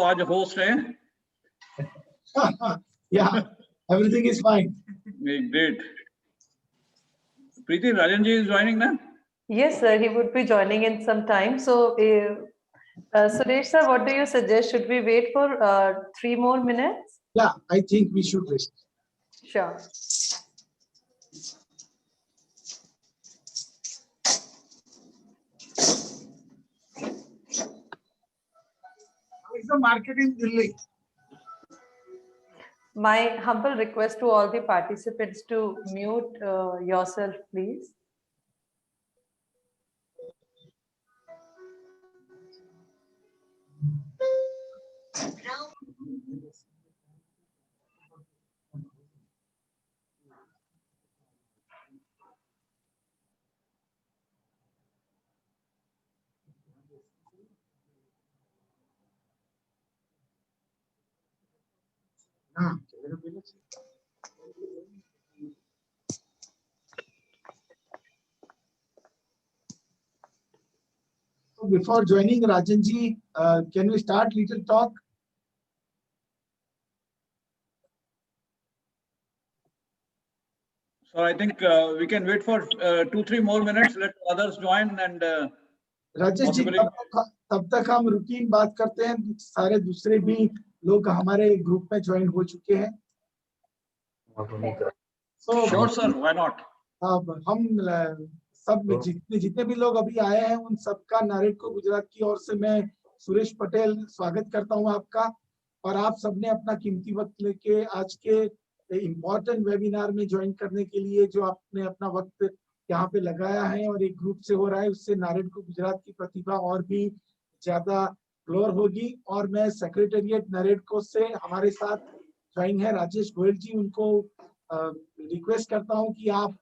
आज होस्ट हैं. Yeah, everything is fine. Great. Preeti, Rajan ji is joining now? Yes, sir, he would be joining in some time. So, Suresh sir, what do you suggest? Should we wait for 3 more minutes? Yeah, I think we should wait. Sure. How is the market in Delhi? My humble request to all the participants to mute yourself, please. So before joining Rajanji, can we start little talk? So I think we can wait for 2-3 more minutes. Let others join and. Rajesh ji तब तक हम routine बात करते हैं. सारे दूसरे भी लोग हमारे ग्रुप में ज्वाइन हो चुके हैं. So sure sir, why not? अब हम सब जितने भी लोग अभी आए हैं उन सबका नारेडको गुजरात की ओर से मैं सुरेश पटेल स्वागत करता हूं आपका. और आप सबने अपना कीमती वक्त लेके आज के इम्पोर्टेंट वेबिनार में ज्वाइन करने के लिए जो आपने अपना वक्त यहाँ पे लगाया है और एक ग्रुप से हो रहा है, उससे नारेडको गुजरात की प्रतिभा और भी ज्यादा ग्लोर होगी. और मैं सेक्रेटेरिएट नारेडको से हमारे साथ ज्वाइन है राजेश गोयल जी. उनको रिक्वेस्ट करता हूं कि आप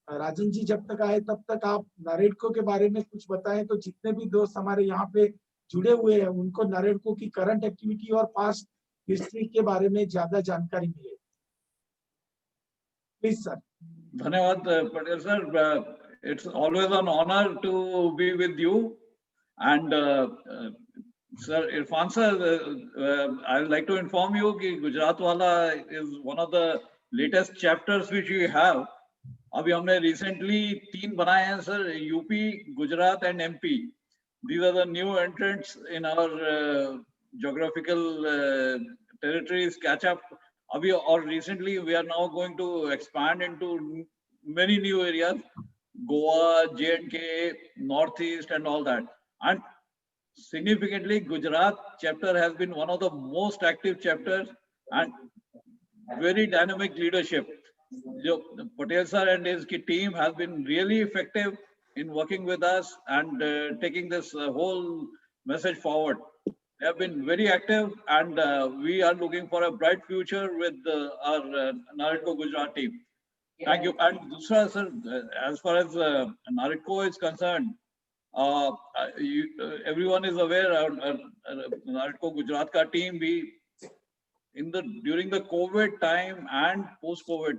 राजन जी जब तक आए तब तक आप नारेडको के बारे में कुछ बताएं, तो जितने भी दोस्त हमारे यहाँ पे जुड़े हुए हैं उनको नारेडको की करंट एक्टिविटी और पास्ट हिस्ट्री के बारे में ज्यादा जानकारी मिले. Please sir. धन्यवाद Patel sir. It's always an honor to be with you. And sir, Irfan sir, I'd like to inform you that Gujarat Wala is one of the latest chapters which we have. अभी हमने recently 3 बनाए हैं sir, UP, Gujarat and MP. These are the new entrants in our geographical territories catch up. Abhi, or recently we are now going to expand into many new areas, Goa, J&K, Northeast and all that. And significantly Gujarat chapter has been one of the most active chapters and very dynamic leadership. Patel sir and his team has been really effective in working with us and taking this whole message forward. They have been very active and we are looking for a bright future with our Naredko Gujarat team. Thank you. And Dusra sir, as far as Naredko is concerned, everyone is aware Naredko Gujarat ka team bhi during the COVID time and post-COVID,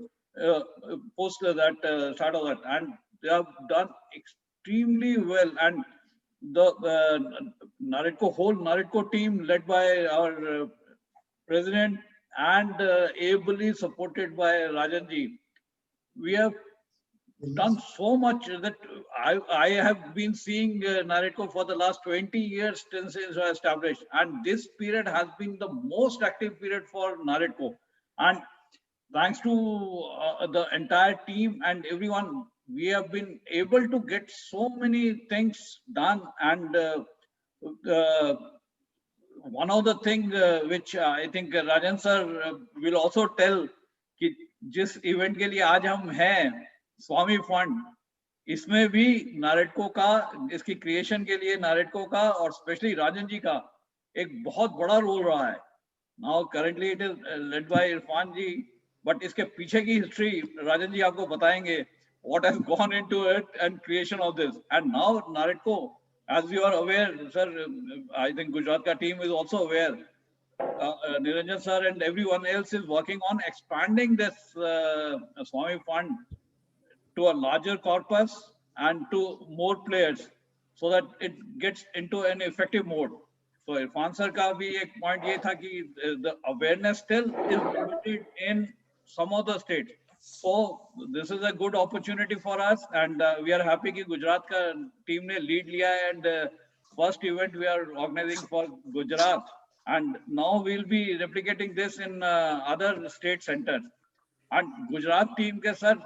post that start of that, and they have done extremely well. And the whole Naredko team led by our president and ably supported by Rajanji, we have done so much that I have been seeing Naredko for the last 20 years since it was established, and this period has been the most active period for Naredko. And thanks to the entire team and everyone, we have been able to get so many things done. And one of the things which I think Rajan sir will also tell, कि जिस event के लिए आज हम हैं, स्वामी fund, इसमें भी नारेडको का, इसकी क्रिएशन के लिए नारेडको का और स्पेशली राजन जी का एक बहुत बड़ा रोल रहा है. Now currently it is led by Irfan ji, but इसके पीछे की हिस्ट्री राजन जी आपको बताएंगे, what has gone into it and creation of this. And now NAREDCO, as you are aware sir, I think Gujarat ka team is also aware, Niranjan sir and everyone else is working on expanding this Swami Fund to a larger corpus and to more players so that it gets into an effective mode. So Irfan sir का भी एक point ये था कि the awareness still is limited in some of the states. So this is a good opportunity for us, and we are happy कि गुजरात का team ने lead लिया है, and first event we are organizing for Gujarat, and now we'll be replicating this in other state centers. And Gujarat team के sir,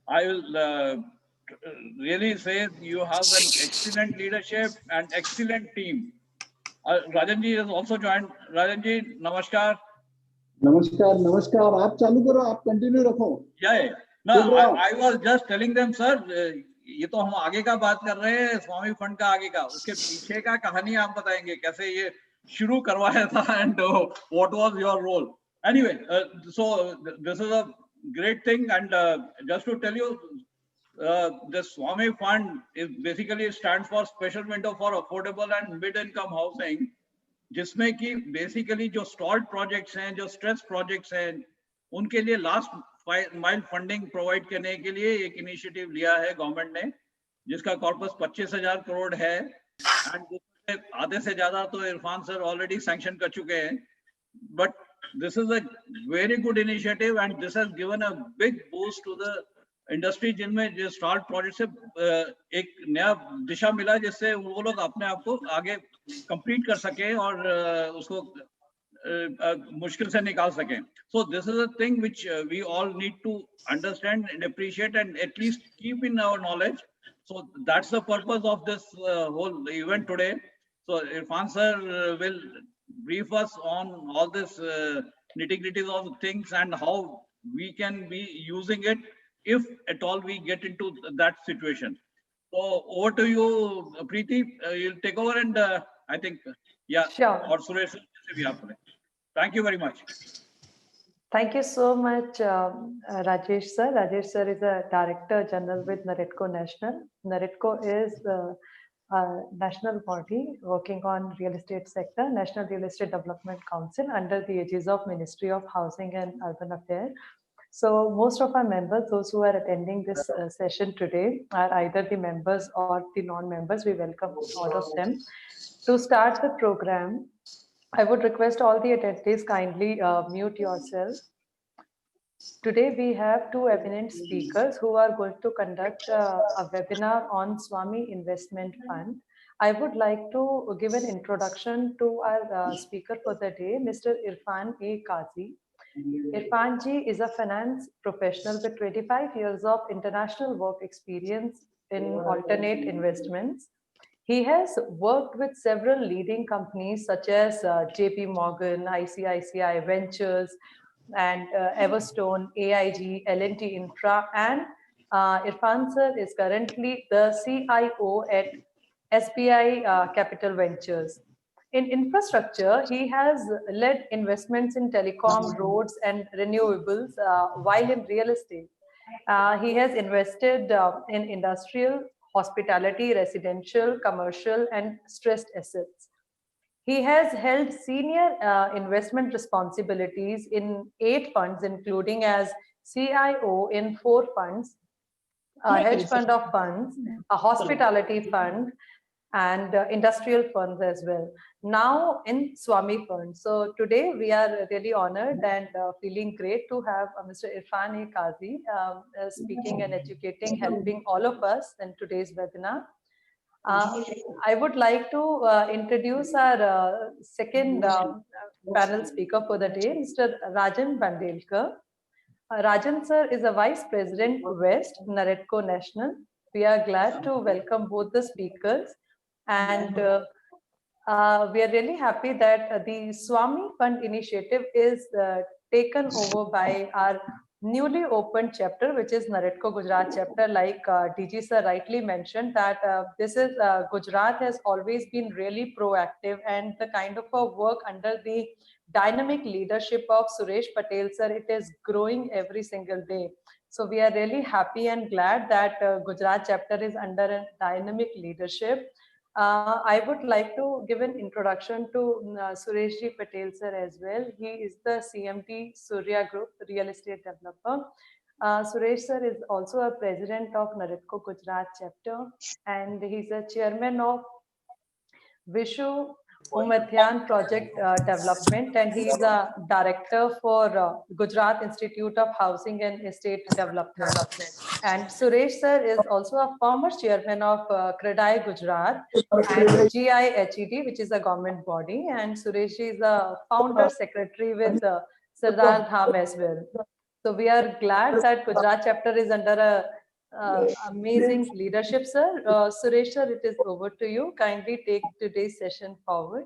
I will really say you have an excellent leadership and excellent team. Rajan ji has also joined. Rajan ji, namaskar. नमस्कार नमस्कार आप चालू करो आप continue रखो Yeah. No, I was just telling them, sir. ये तो हम आगे का बात कर रहे हैं, स्वामी फंड का आगे का, उसके पीछे का कहानी आप बताएंगे कैसे ये शुरू करवाया था, and what was your role? Anyway, so this is a great thing, and just to tell you, the Swami Fund is basically stands for Special Window for Affordable and Mid-Income Housing, जिसमें कि basically जो stalled projects हैं, जो stress projects हैं, उनके लिए last mile funding provide करने के लिए एक इनिशिएटिव लिया है गवर्नमेंट ने, जिसका कॉर्पस 25,000 करोड़ है, एंड आधे से ज्यादा तो इरफान सर ऑलरेडी सैंक्शन कर चुके हैं. But this is a very good initiative, and this has given a big boost to the industry, जिनमें जो स्टार्ट प्रोजेक्ट से एक नया दिशा मिला, जिससे वो लोग अपने आप को आगे कंप्लीट कर सके और उसको मुश्किल से निकाल सकें. So this is a thing which we all need to understand and appreciate and at least keep in our knowledge. So that's the purpose of this whole event today. So Irfan sir will brief us on all this nitty-gritties of things and how we can be using it if at all we get into that situation. So over to you, Preeti. You'll take over, and I think, yeah, Sure. or Suresh se bhi aap kare. Thank you very much. Thank you so much, Rajesh sir. Rajesh sir is a Director General with NAREDCO National. NAREDCO is a national body working on real estate sector, National Real Estate Development Council, under the aegis of Ministry of Housing and Urban Affairs. So most of our members, those who are attending this session today, are either the members or the non-members. We welcome all of them. To start the program, I would request all the attendees kindly mute yourself. Today we have two eminent speakers who are going to conduct a webinar on Swami Investment Fund. I would like to give an introduction to our speaker for the day, Mr. Irfan A. Qazi. Irfan ji is a finance professional with 25 years of international work experience in alternate investments. He has worked with several leading companies such as JP Morgan, ICICI Ventures, and Everstone, AIG, L&T Infra, and Irfan sir is currently the CIO at SBI Capital Ventures. In infrastructure, he has led investments in telecom, roads, and renewables, while in real estate, he has invested in industrial, hospitality, residential, commercial, and stressed assets. He has held senior investment responsibilities in 8 funds, including as CIO in 4 funds, a hedge fund of funds, a hospitality fund, and industrial funds as well. Now in Swami Fund. So today we are really honored and feeling great to have Mr. Irfan A. Qazi speaking and educating, helping all of us in today's webinar. I would like to introduce our second panel speaker for the day, Mr. Rajan Bandelkar. Rajan sir is a Vice President West, NAREDCO National. We are glad to welcome both the speakers, and we are really happy that the Swami Fund initiative is taken over by our newly opened chapter, which is NAREDCO Gujarat chapter. Like DG sir rightly mentioned, that this is Gujarat has always been really proactive, and the kind of a work under the dynamic leadership of Suresh Patel sir, it is growing every single day. So we are really happy and glad that Gujarat chapter is under a dynamic leadership. I would like to give an introduction to Sureshji Patel sir as well. He is the CMD Surya Group Real Estate Developer. Suresh sir is also a president of NAREDCO Gujarat chapter, and he's a chairman of Vishu Umatyan Project Development, and he is a director for Gujarat Institute of Housing and Estate Development. And Suresh sir is also a former chairman of CREDAI Gujarat and GIHED, which is a government body. And Suresh is a founder secretary with Sardar Dham as well. So we are glad that Gujarat chapter is under a amazing leadership, sir. Suresh sir, it is over to you. Kindly take today's session forward.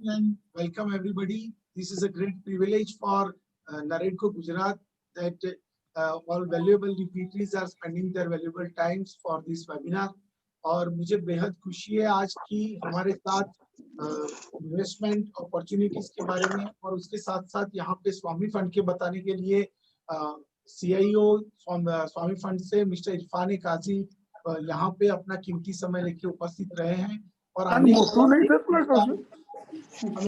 And welcome everybody. This is a great privilege for NAREDCO Gujarat that all valuable dignitaries are spending their valuable times for this webinar. और मुझे बेहद खुशी है आज की हमारे साथ investment opportunities के बारे में और उसके साथ साथ यहाँ पे स्वामी फंड के बताने के लिए CIO स्वामी फंड से मिस्टर इरफान काजी यहाँ पे अपना कीमती समय लेके उपस्थित रहे हैं और हमें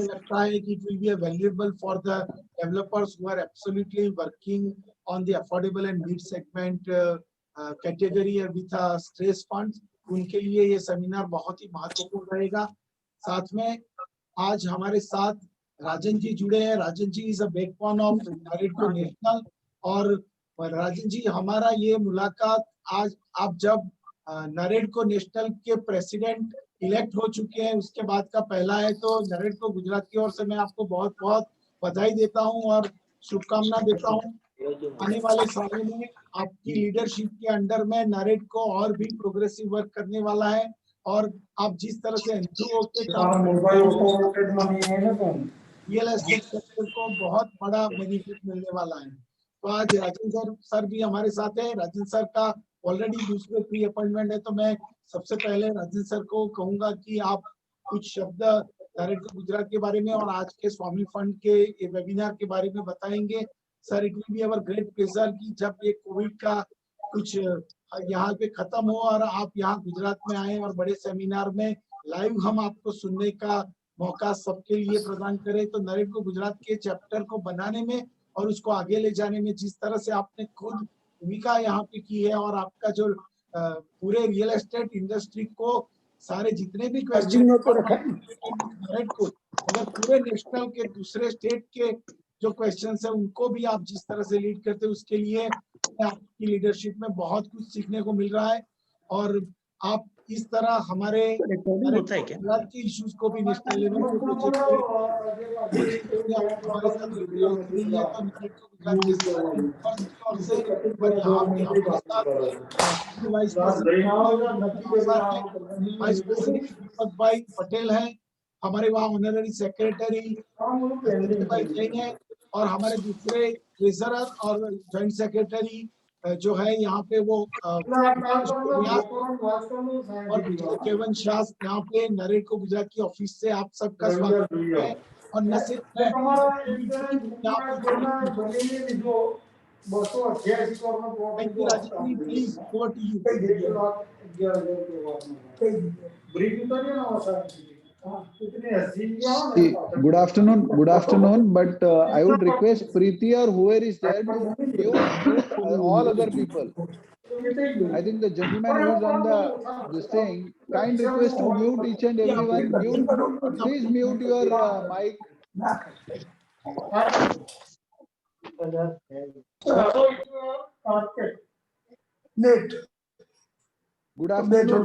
लगता है कि it will be valuable for the developers who are absolutely working on the affordable and mid segment category with stress funds. उनके लिए ये सेमिनार बहुत ही महत्वपूर्ण रहेगा। साथ में आज हमारे साथ राजन जी जुड़े हैं। Rajan ji is a backbone of NAREDCO national. और राजन जी, हमारा ये मुलाकात आज आप जब NAREDCO नेशनल के प्रेसिडेंट इलेक्ट हो चुके हैं उसके बाद का पहला है, तो NAREDCO गुजरात की ओर से मैं आपको बहुत बहुत बधाई देता हूं और शुभकामना देता हूं। आने वाले सालों में आपकी लीडरशिप के अंडर में NAREDCO और भी प्रोग्रेसिव वर्क करने वाला है और आप जिस तरह से रियल एस्टेट सेक्टर को बहुत बड़ा बेनिफिट मिलने वाला है। तो आज राजन सर भी हमारे साथ है। राजन सर का ऑलरेडी दूसरे प्री अपॉइंटमेंट है, तो मैं सबसे पहले राजन सर को कहूंगा कि आप कुछ शब्द NAREDCO गुजरात के बारे में और आज के स्वामी फंड के वेबिनार के बारे में बताएंगे। Sir, it will be our great pleasure कि जब ये कोविड का कुछ यहाँ पे खत्म हो और आप यहाँ गुजरात में आए और बड़े सेमिनार में लाइव हम आपको सुनने का मौका सबके लिए प्रदान करें। तो NAREDCO गुजरात के चैप्टर को बनाने में और उसको आगे ले जाने में जिस तरह से आपने खुद भूमिका यहाँ पे की है और आपका जो पूरे रियल एस्टेट इंडस्ट्री को सारे जितने भी क्वेश्चन NAREDCO अगर पूरे नेशनल के दूसरे स्टेट के जो क्वेश्चंस है उनको भी आप जिस तरह से लीड करते हैं उसके लिए आपकी लीडरशिप में बहुत कुछ सीखने को मिल रहा है। और आप इस तरह हमारे गुजरात के इश्यूज को भी नेशनल लेवल पे भाई पटेल है, हमारे वहाँ ऑनररी सेक्रेटरी भाई जैन है और हमारे दूसरे ट्रेजरर और जॉइंट सेक्रेटरी जो है यहाँ पे वो और केवन शाह यहाँ पे NAREDCO गुजरात की ऑफिस से आप सबका स्वागत है। और न सिर्फ please over to you. Good afternoon, but I would request Preeti or whoever is there to mute all other people. I think the gentleman who is on this thing, kind request to mute each and everyone. Please mute your mic. Good afternoon.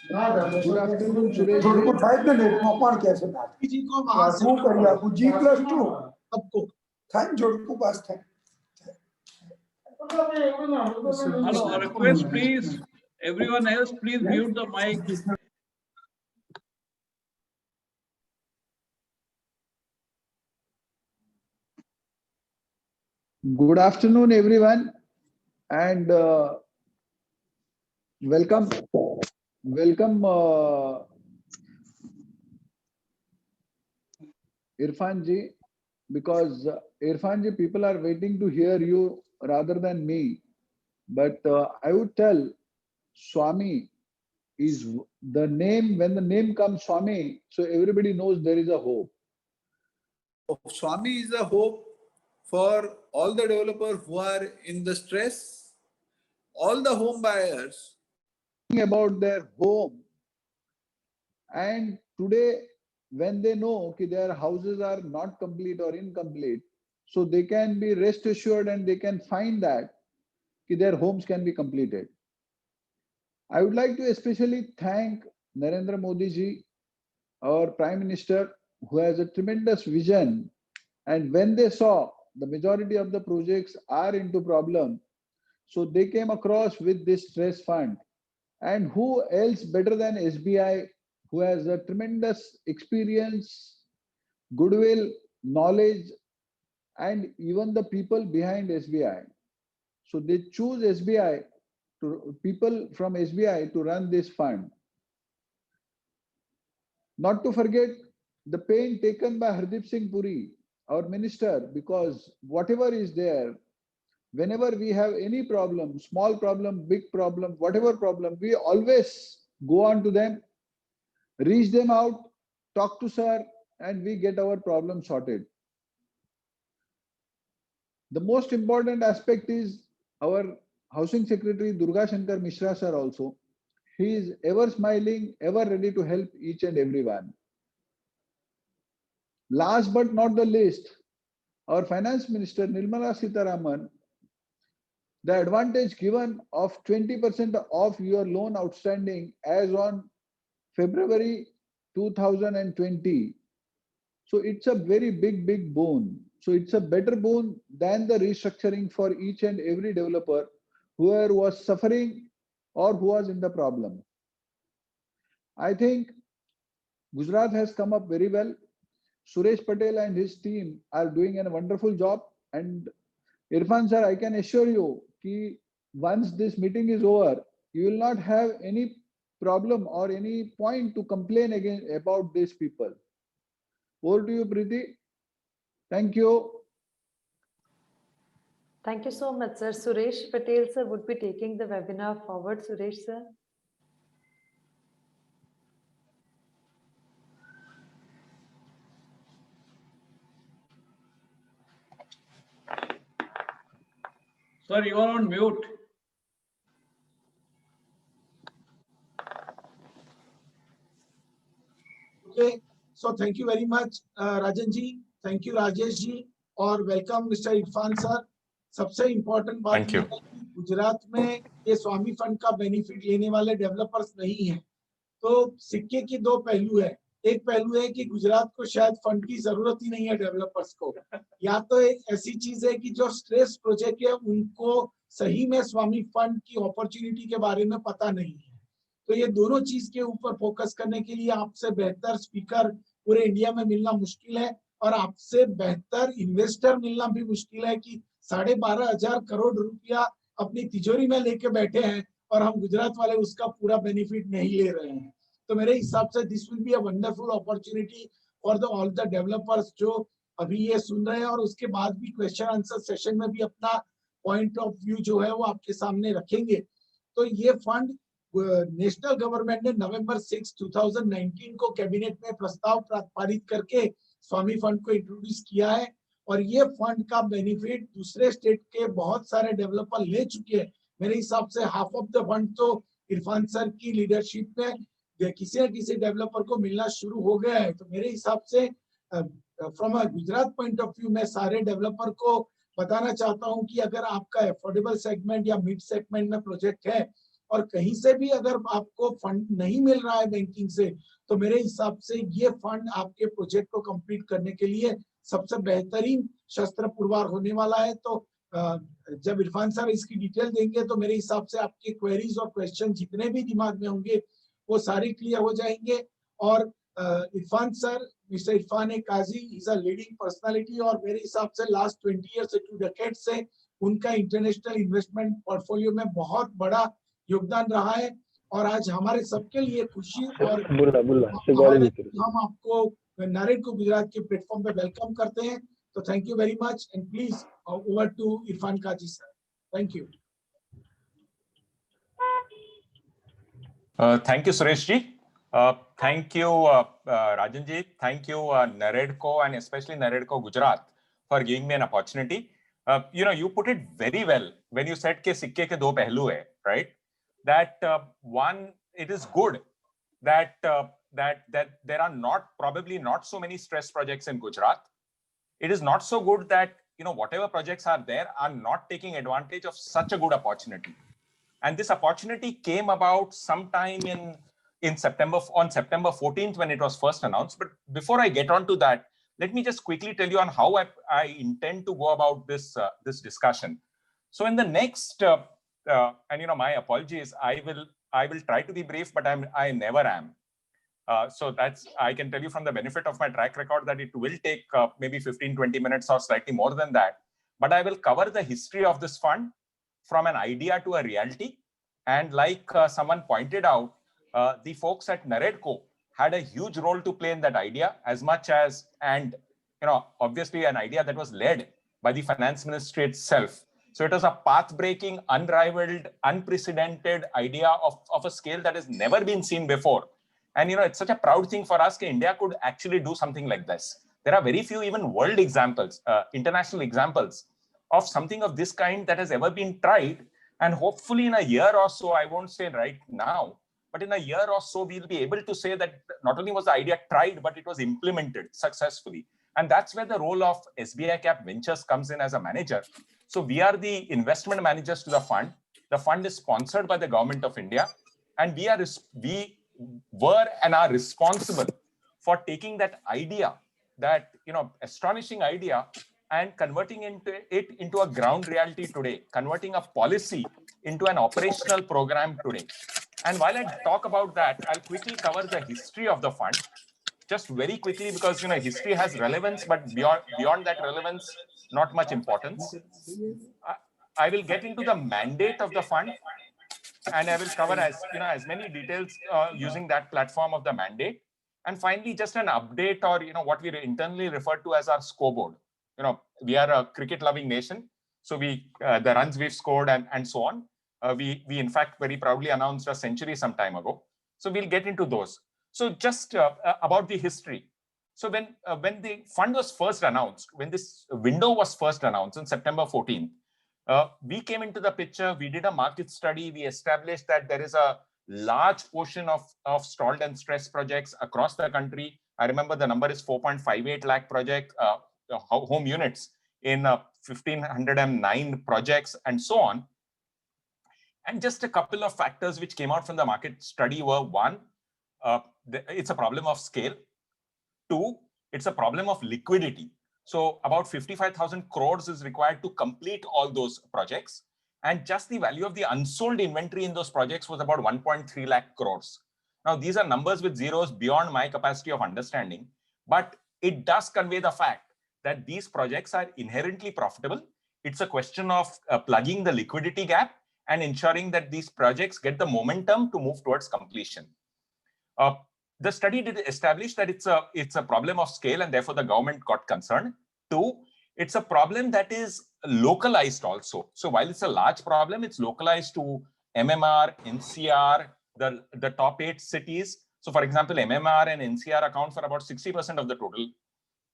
Good afternoon, Suresh जी को वहां से G+2 सबको Hello, a request please, everyone else please mute the mic. Good afternoon, everyone, and welcome, Irfan ji, because Irfan ji, people are waiting to hear you rather than me. But I would tell Swami is the name. When the name comes Swami, so everybody knows there is a hope. Swami is a hope for all the developers who are in the stress, all the home buyers about their home, and today when they know that their houses are not complete or incomplete, so they can be rest assured and they can find that their homes can be completed. I would like to especially thank Narendra Modi ji, our Prime Minister, who has a tremendous vision. And when they saw the majority of the projects are into problem, so they came across with this stress fund. And who else better than SBI, who has a tremendous experience, goodwill, knowledge, and even the people behind SBI. So they choose SBI, people from SBI to run this fund. Not to forget the pain taken by Hardeep Singh Puri, our minister, because whatever is there, whenever we have any problem, small problem, big problem, whatever problem, we always go on to them, reach them out, talk to sir, and we get our problem sorted. The most important aspect is our Housing Secretary Durga Shankar Mishra sir also. He is ever smiling, ever ready to help each and everyone. Last but not the least, our Finance Minister Nirmala Sitharaman, the advantage given of 20% of your loan outstanding as on February 2020. So it's a very big boon. So it's a better boon than the restructuring for each and every developer who was suffering or who was in the problem. I think Gujarat has come up very well. Suresh Patel and his team are doing a wonderful job. And Irfan sir, I can assure you that once this meeting is over, you will not have any problem or any point to complain again about these people. Over to you, Preeti. Thank you. Thank you so much, sir. Suresh Patel sir would be taking the webinar forward. Suresh sir. Sir, you are on mute. Okay, so thank you very much, Rajan ji. Thank you, Rajesh ji, और welcome mister Irfan sir. सबसे important बात ये है कि गुजरात में ये स्वामी fund का benefit लेने वाले डेवलपर्स नहीं है. तो सिक्के की दो पहलू है. एक पहलू है कि गुजरात को शायद फंड की जरूरत ही नहीं है डेवलपर्स को, या तो एक ऐसी चीज है कि जो स्ट्रेस प्रोजेक्ट है उनको सही में स्वामी फंड की अपॉर्चुनिटी के बारे में पता नहीं है. तो ये दोनों चीज के ऊपर फोकस करने के लिए आपसे बेहतर स्पीकर पूरे इंडिया में मिलना मुश्किल है, और आपसे बेहतर इन्वेस्टर मिलना भी मुश्किल है कि 12,500 करोड़ रुपया अपनी तिजोरी में लेके बैठे हैं और हम गुजरात वाले उसका पूरा बेनिफिट नहीं ले रहे हैं. तो मेरे हिसाब से this will be a wonderful opportunity for the all the developers जो अभी ये सुन रहे हैं, और उसके बाद भी क्वेश्चन आंसर सेशन में भी अपना पॉइंट ऑफ व्यू जो है वो आपके सामने रखेंगे. तो ये फंड नेशनल गवर्नमेंट ने नवंबर 6, 2019 को कैबिनेट में प्रस्ताव पारित करके स्वामी फंड को इंट्रोड्यूस किया है, और ये फंड का बेनिफिट दूसरे स्टेट के बहुत सारे डेवलपर ले चुके हैं. मेरे हिसाब से हाफ ऑफ द फंड तो इरफान सर की लीडरशिप में किसी न किसी डेवलपर को मिलना शुरू हो गया है. तो मेरे हिसाब से from a Gujarat point of view मैं सारे डेवलपर को बताना चाहता हूं कि अगर आपका अफोर्डेबल सेगमेंट या मिड सेगमेंट में प्रोजेक्ट है और कहीं से भी अगर आपको फंड नहीं मिल रहा है बैंकिंग से, तो मेरे हिसाब से ये फंड आपके प्रोजेक्ट को कंप्लीट करने के लिए सबसे बेहतरीन शस्त्र पुरवार होने वाला है. तो जब इरफान सर इसकी डिटेल देंगे तो मेरे हिसाब से आपके क्वेरीज और क्वेश्चन जितने भी दिमाग में होंगे वो सारे क्लियर हो जाएंगे. और Irfan sir, mister Irfan Kazi is a leading personality, और मेरे हिसाब से लास्ट 20 ईयर से 2 डेकेड से उनका इंटरनेशनल इन्वेस्टमेंट पोर्टफोलियो में बहुत बड़ा योगदान रहा है. और आज हमारे सबके लिए खुशी और हम आपको नरेट को गुजरात के प्लेटफॉर्म पे वेलकम करते हैं. तो thank you very much, and please over to Irfan Kazi sir. Thank you. Thank you, Suresh ji. Thank you, Rajan ji. Thank you, Naredco, and especially Naredco Gujarat for giving me an opportunity. You put it very well when you said कि सिक्के के दो पहलू है, right? that one, it is good that that there are probably not so many stress projects in Gujarat. It is not so good that whatever projects are there are not taking advantage of such a good opportunity. And this opportunity came about sometime on September 14th when it was first announced. But before I get on to that, let me just quickly tell you on how I intend to go about this discussion. So in the next, and my apologies, I will try to be brief, but I never am. So I can tell you from the benefit of my track record that it will take maybe 15-20 minutes or slightly more than that. But I will cover the history of this fund from an idea to a reality. And like someone pointed out, the folks at NAREDCO had a huge role to play in that idea, as much as, and obviously an idea that was led by the finance ministry itself. So it was a path-breaking, unrivaled, unprecedented idea of a scale that has never been seen before. And it's such a proud thing for us that India could actually do something like this. There are very few even world examples, international examples of something of this kind that has ever been tried. And hopefully in a year or so, I won't say right now, but in a year or so, we'll be able to say that not only was the idea tried, but it was implemented successfully. And that's where the role of SBI Cap Ventures comes in as a manager. So we are the investment managers to the fund. The fund is sponsored by the government of India. And we were and are responsible for taking that idea, that astonishing idea, and converting it into a ground reality today, converting a policy into an operational program today. And while I talk about that, I'll quickly cover the history of the fund, just very quickly, because history has relevance, but beyond that relevance, not much importance. I will get into the mandate of the fund, and I will cover as many details using that platform of the mandate. And finally, just an update, or what we internally refer to as our scoreboard. We are a cricket-loving nation, so the runs we've scored and so on. We in fact very proudly announced a century some time ago. So we'll get into those. So just about the history. So when the fund was first announced, when this window was first announced on September 14th, we came into the picture. We did a market study. We established that there is a large portion of stalled and stressed projects across the country. I remember the number is 4.58 lakh project home units in 1,509 projects and so on. And just a couple of factors which came out from the market study were: one, it's a problem of scale. Two, it's a problem of liquidity. So about 55,000 crores is required to complete all those projects. And just the value of the unsold inventory in those projects was about 1.3 lakh crores. Now, these are numbers with zeros beyond my capacity of understanding, but it does convey the fact that these projects are inherently profitable. It's a question of plugging the liquidity gap and ensuring that these projects get the momentum to move towards completion. The study did establish that it's a problem of scale, and therefore the government got concerned. Two, it's a problem that is localized also. So while it's a large problem, it's localized to MMR, NCR, the top 8 cities. So for example, MMR and NCR account for about 60% of the total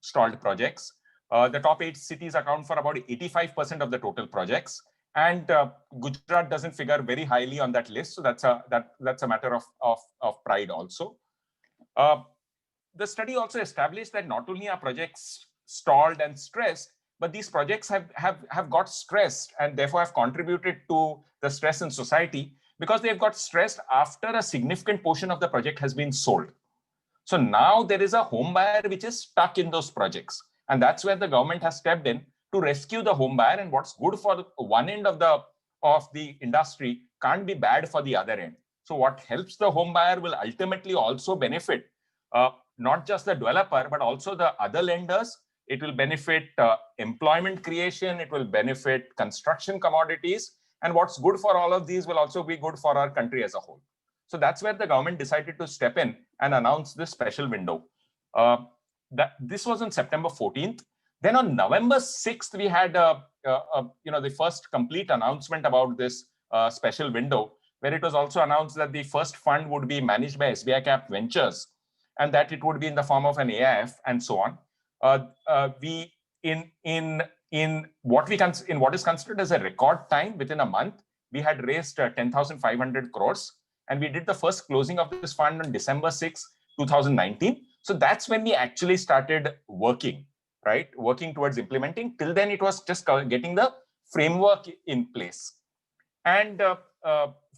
stalled projects. The top 8 cities account for about 85% of the total projects. And Gujarat doesn't figure very highly on that list. So that's a matter of pride also. The study also established that not only are projects stalled and stressed, but these projects have got stressed and therefore have contributed to the stress in society because they've got stressed after a significant portion of the project has been sold. So now there is a home buyer which is stuck in those projects. And that's where the government has stepped in to rescue the home buyer. And what's good for one end of the industry can't be bad for the other end. So what helps the home buyer will ultimately also benefit not just the developer, but also the other lenders. It will benefit employment creation. It will benefit construction commodities. And what's good for all of these will also be good for our country as a whole. So that's where the government decided to step in and announce this special window. This was on September 14th. Then on November 6th, we had the first complete announcement about this special window, where it was also announced that the first fund would be managed by SBI Cap Ventures, and that it would be in the form of an AIF and so on. In what is considered as a record time, within a month, we had raised 10,500 crores, and we did the first closing of this fund on December 6, 2019. So that's when we actually started working, right? Working towards implementing. Till then, it was just getting the framework in place. And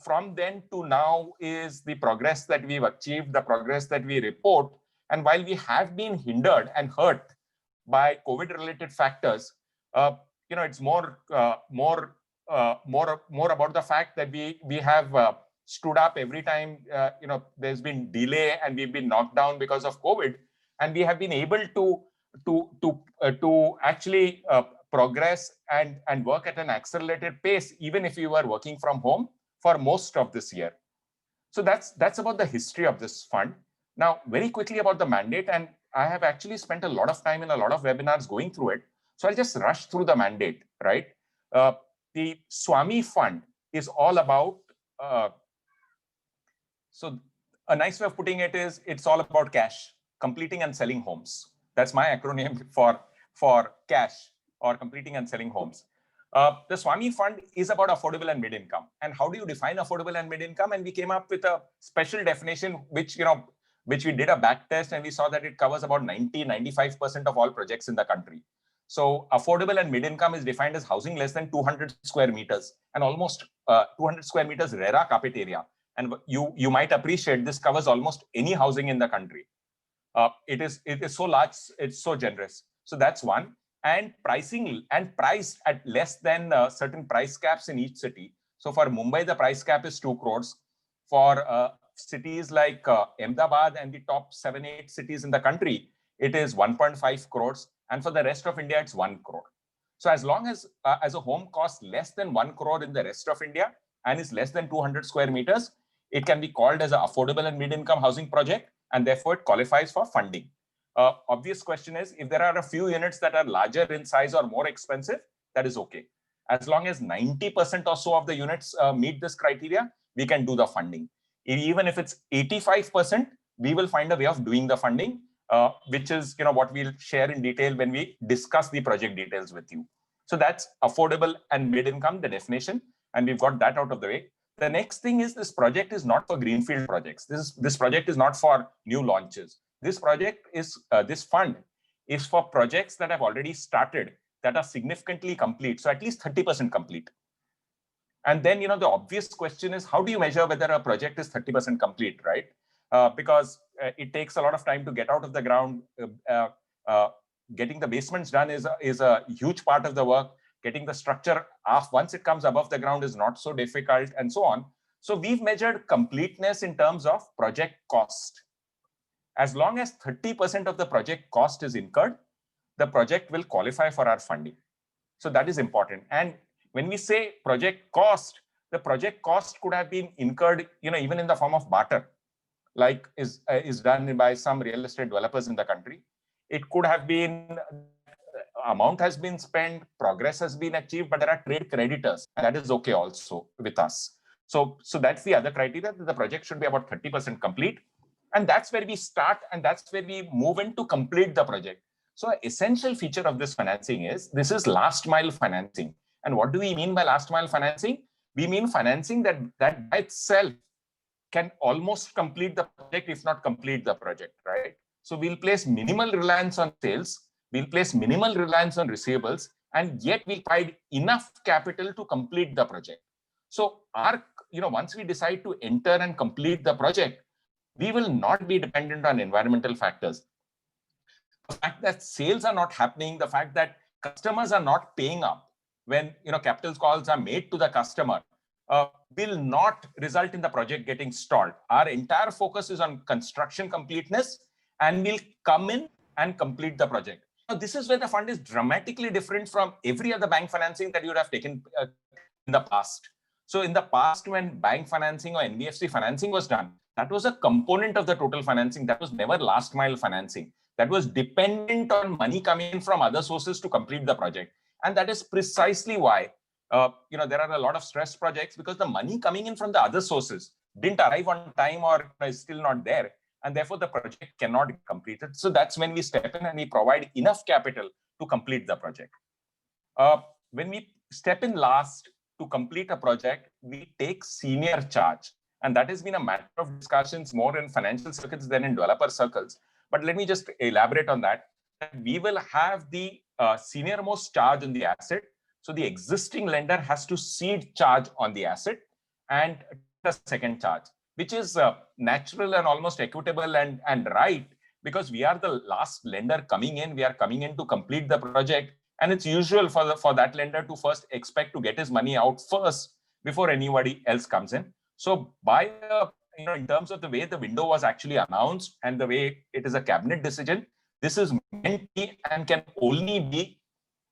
from then to now is the progress that we've achieved, the progress that we report. And while we have been hindered and hurt by COVID-related factors, it's more about the fact that we have stood up every time there's been delay and we've been knocked down because of COVID, and we have been able to actually progress and work at an accelerated pace, even if we were working from home for most of this year. So that's about the history of this fund. Now, very quickly about the mandate, and I have actually spent a lot of time in a lot of webinars going through it. So I'll just rush through the mandate, right? The Swami Fund is all about, so a nice way of putting it is, it's all about cash, completing and selling homes. That's my acronym for cash, or completing and selling homes. The Swami Fund is about affordable and mid-income. And how do you define affordable and mid-income? And we came up with a special definition, which we did a back test, and we saw that it covers about 95% of all projects in the country. So affordable and mid-income is defined as housing less than 200 square meters and almost 200 square meters RERA carpet area. And you might appreciate this covers almost any housing in the country. It is so large, it's so generous. So that's one. And pricing and priced at less than certain price caps in each city. So for Mumbai, the price cap is 2 crores. For cities like Ahmedabad and the top 7-8 cities in the country, it is 1.5 crores. And for the rest of India, it's 1 crore. So as long as a home costs less than 1 crore in the rest of India and is less than 200 square meters, it can be called as an affordable and mid-income housing project, and therefore it qualifies for funding. Obvious question is, if there are a few units that are larger in size or more expensive, that is okay. As long as 90% or so of the units meet this criteria, we can do the funding. Even if it's 85%, we will find a way of doing the funding, which is what we'll share in detail when we discuss the project details with you. So that's affordable and mid-income, the definition, and we've got that out of the way. The next thing is, this project is not for greenfield projects. This project is not for new launches. This project is, this fund is for projects that have already started, that are significantly complete. So at least 30% complete. And then, the obvious question is, how do you measure whether a project is 30% complete, right? Because it takes a lot of time to get out of the ground. Getting the basements done is a huge part of the work. Getting the structure off once it comes above the ground is not so difficult, and so on. So we've measured completeness in terms of project cost. As long as 30% of the project cost is incurred, the project will qualify for our funding. So that is important. And when we say project cost, the project cost could have been incurred, even in the form of barter, like is done by some real estate developers in the country. It could have been, amount has been spent, progress has been achieved, but there are trade creditors, and that is okay also with us. So that's the other criteria, that the project should be about 30% complete. And that's where we start, and that's where we move in to complete the project. So an essential feature of this financing is, this is last mile financing. And what do we mean by last mile financing? We mean financing that by itself can almost complete the project, if not complete the project, right? So we'll place minimal reliance on sales, we'll place minimal reliance on receivables, and yet we provide enough capital to complete the project. So once we decide to enter and complete the project, we will not be dependent on environmental factors. The fact that sales are not happening, the fact that customers are not paying up when capital calls are made to the customer, will not result in the project getting stalled. Our entire focus is on construction completeness, and we'll come in and complete the project. Now, this is where the fund is dramatically different from every other bank financing that you would have taken in the past. So in the past, when bank financing or NBFC financing was done, that was a component of the total financing. That was never last mile financing. That was dependent on money coming in from other sources to complete the project. And that is precisely why there are a lot of stressed projects, because the money coming in from the other sources didn't arrive on time or is still not there. And therefore, the project cannot be completed. So that's when we step in and we provide enough capital to complete the project. When we step in last to complete a project, we take senior charge. And that has been a matter of discussions more in financial circles than in developer circles. But let me just elaborate on that. We will have the senior-most charge on the asset. So the existing lender has to cede charge on the asset and the second charge, which is natural and almost equitable and right, because we are the last lender coming in. We are coming in to complete the project. And it's usual for that lender to first expect to get his money out first before anybody else comes in. So by in terms of the way the window was actually announced and the way it is a cabinet decision, this is meant to be and can only be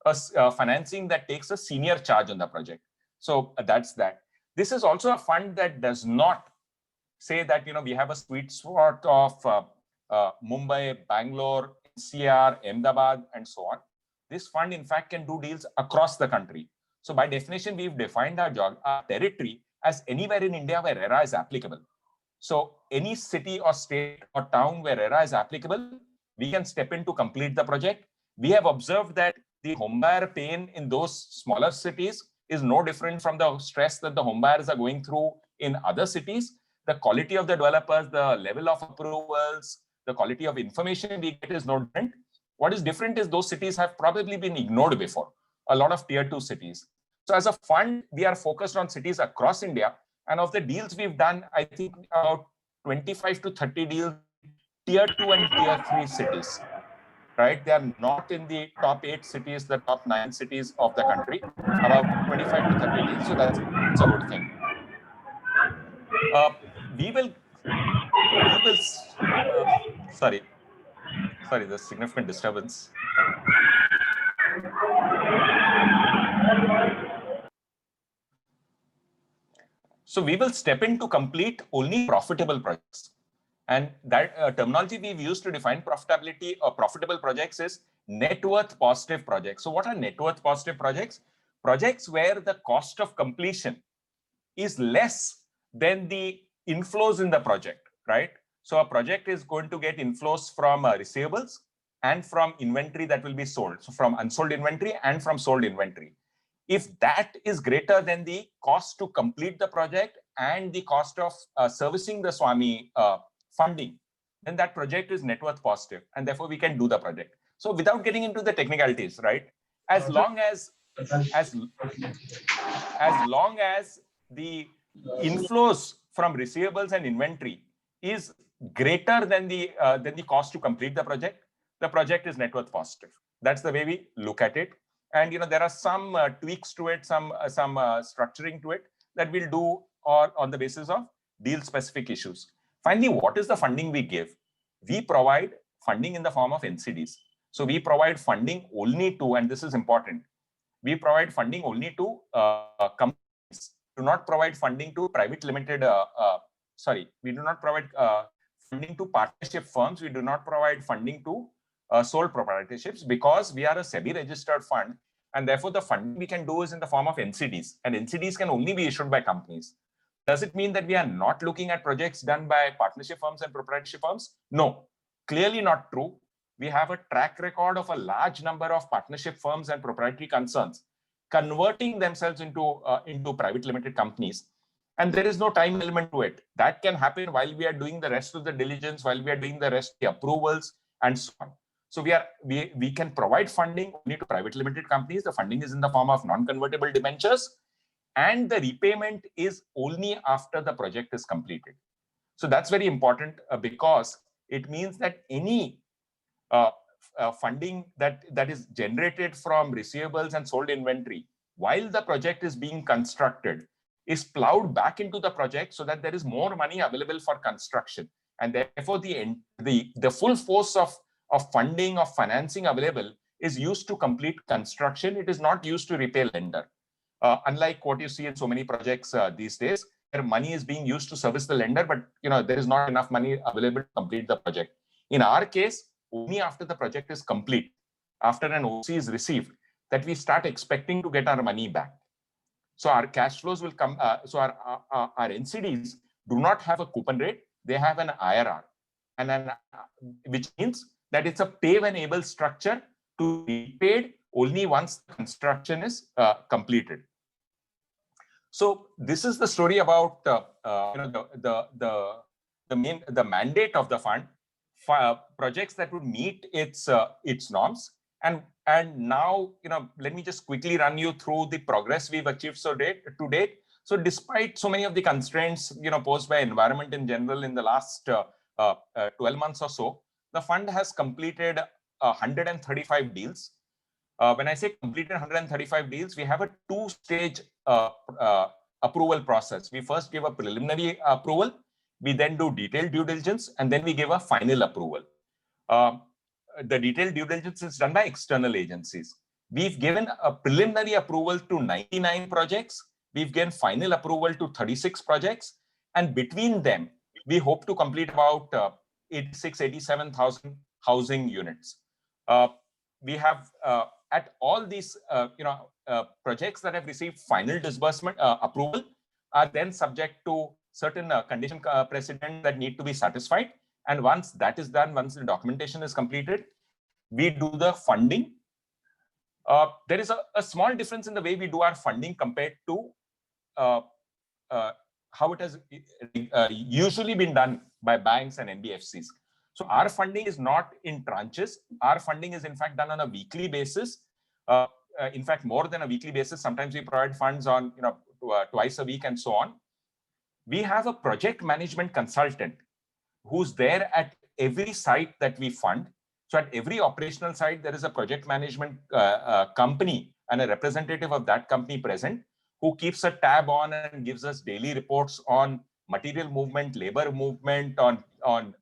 a financing that takes a senior charge on the project. So that's that. This is also a fund that does not say that we have a sweet spot of Mumbai, Bangalore, NCR, Ahmedabad, and so on. This fund, in fact, can do deals across the country. So by definition, we've defined our territory as anywhere in India where RERA is applicable. So any city or state or town where RERA is applicable, we can step in to complete the project. We have observed that the home buyer pain in those smaller cities is no different from the stress that the home buyers are going through in other cities. The quality of the developers, the level of approvals, the quality of information we get is no different. What is different is those cities have probably been ignored before, a lot of tier 2 cities. So as a fund, we are focused on cities across India. And of the deals we've done, I think about 25 to 30 deals, tier 2 and tier 3 cities, right? They are not in the top 8 cities, the top 9 cities of the country, about 25 to 30 deals. So that's a good thing. Sorry, there's significant disturbance. So we will step in to complete only profitable projects. And that terminology we've used to define profitability or profitable projects is net worth positive projects. So what are net worth positive projects? Projects where the cost of completion is less than the inflows in the project, right? So a project is going to get inflows from receivables and from inventory that will be sold. So from unsold inventory and from sold inventory. If that is greater than the cost to complete the project and the cost of servicing the Swami funding, then that project is net worth positive, and therefore we can do the project. So without getting into the technicalities, right? As long as the inflows from receivables and inventory is greater than the cost to complete the project is net worth positive. That's the way we look at it. And there are some tweaks to it, some structuring to it that we'll do on the basis of deal specific issues. Finally, what is the funding we give? We provide funding in the form of NCDs. So we provide funding only to, and this is important, we provide funding only to companies. Do not provide funding to private limited, we do not provide funding to partnership firms. We do not provide funding to sole proprietorships, because we are a SEBI registered fund, and therefore the funding we can do is in the form of NCDs, and NCDs can only be issued by companies. Does it mean that we are not looking at projects done by partnership firms and proprietorship firms? No, clearly not true. We have a track record of a large number of partnership firms and proprietary concerns converting themselves into private limited companies. And there is no time element to it. That can happen while we are doing the rest of the diligence, while we are doing the rest of the approvals and so on. So we can provide funding only to private limited companies. The funding is in the form of non-convertible debentures, and the repayment is only after the project is completed. So that's very important because it means that any funding that is generated from receivables and sold inventory while the project is being constructed is plowed back into the project so that there is more money available for construction. And therefore the full force of funding, of financing available is used to complete construction. It is not used to repay lender. Unlike what you see in so many projects these days, where money is being used to service the lender, but there is not enough money available to complete the project. In our case, only after the project is complete, after an OC is received, that we start expecting to get our money back. So our cash flows will come. So our NCDs do not have a coupon rate; they have an IRR, and which means that it's a pay-when-able structure to be paid only once the construction is completed. So this is the story about the mandate of the fund, projects that would meet its norms. And now, let me just quickly run you through the progress we've achieved to date. So despite so many of the constraints, posed by environment in general in the last 12 months or so, the fund has completed 135 deals. When I say completed 135 deals, we have a two-stage approval process. We first give a preliminary approval, we then do detailed due diligence, and then we give a final approval. The detailed due diligence is done by external agencies. We've given a preliminary approval to 99 projects. We've given final approval to 36 projects. And between them, we hope to complete about 87,000 housing units. We have at all these projects that have received final disbursement approval are then subject to certain condition precedent that need to be satisfied. And once that is done, once the documentation is completed, we do the funding. There is a small difference in the way we do our funding compared to how it has usually been done by banks and NBFCs. So our funding is not in tranches. Our funding is in fact done on a weekly basis. In fact, more than a weekly basis. Sometimes we provide funds on twice a week and so on. We have a project management consultant who's there at every site that we fund. So at every operational site, there is a project management company and a representative of that company present who keeps a tab on and gives us daily reports on material movement, labor movement, on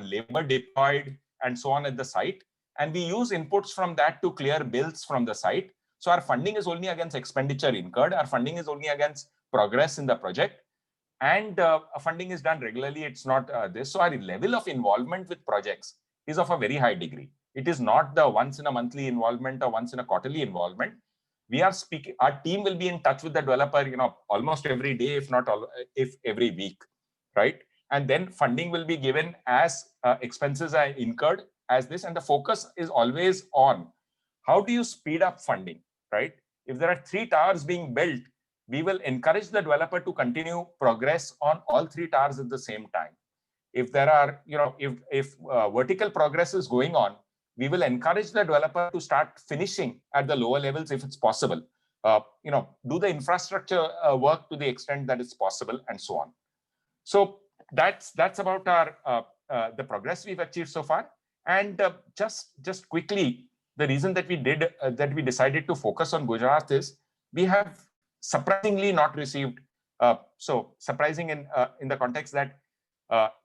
labor deployed, and so on at the site. And we use inputs from that to clear bills from the site. So our funding is only against expenditure incurred. Our funding is only against progress in the project. And funding is done regularly. It's not this. So our level of involvement with projects is of a very high degree. It is not the once in a monthly involvement or once in a quarterly involvement. We are speaking, our team will be in touch with the developer, almost every day, if not if every week, right? And then funding will be given as expenses are incurred as this. And the focus is always on how do you speed up funding, right? If there are 3 towers being built, we will encourage the developer to continue progress on all 3 towers at the same time. If there are, if vertical progress is going on, we will encourage the developer to start finishing at the lower levels if it's possible. Do the infrastructure work to the extent that it's possible, and so on. So that's about our the progress we've achieved so far. And just quickly, the reason that we decided to focus on Gujarat is we have surprisingly not received. So surprising in the context that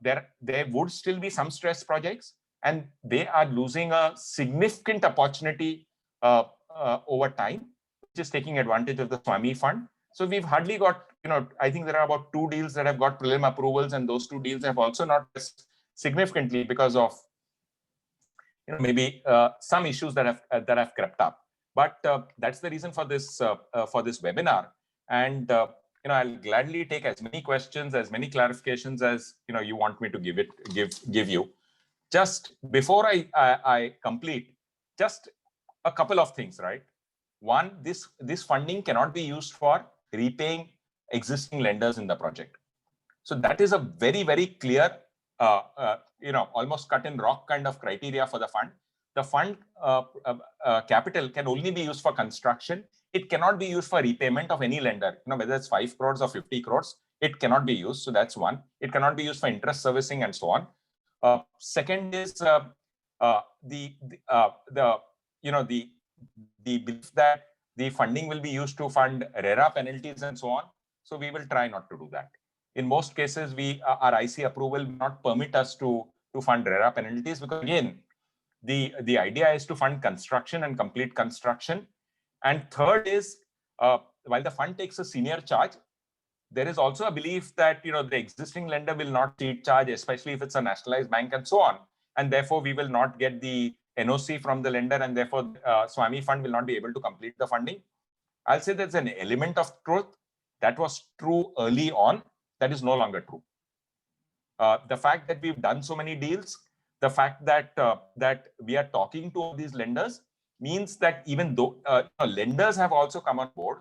there would still be some stress projects, and they are losing a significant opportunity over time, which is taking advantage of the SWAMIH fund. So we've hardly got, I think there are about 2 deals that have got prelim approvals, and those 2 deals have also not significantly because of maybe some issues that have crept up. But that's the reason for this webinar. And I'll gladly take as many questions, as many clarifications as you want me to give you. Just before I complete, just a couple of things, right? One, this funding cannot be used for repaying existing lenders in the project. So that is a very, very clear, almost cut in rock kind of criteria for the fund. The fund capital can only be used for construction. It cannot be used for repayment of any lender, whether it's 5 crores or 50 crores, it cannot be used. So that's one. It cannot be used for interest servicing and so on. Second is the belief that the funding will be used to fund RERA penalties and so on. So we will try not to do that. In most cases, our IC approval will not permit us to fund RERA penalties, because again, the idea is to fund construction and complete construction. And third is, while the fund takes a senior charge, there is also a belief that the existing lender will not charge, especially if it's a nationalized bank and so on. And therefore, we will not get the NOC from the lender, and therefore SWAMIH fund will not be able to complete the funding. I'll say there's an element of truth. That was true early on. That is no longer true. The fact that we've done so many deals, the fact that we are talking to all these lenders means that even though lenders have also come on board,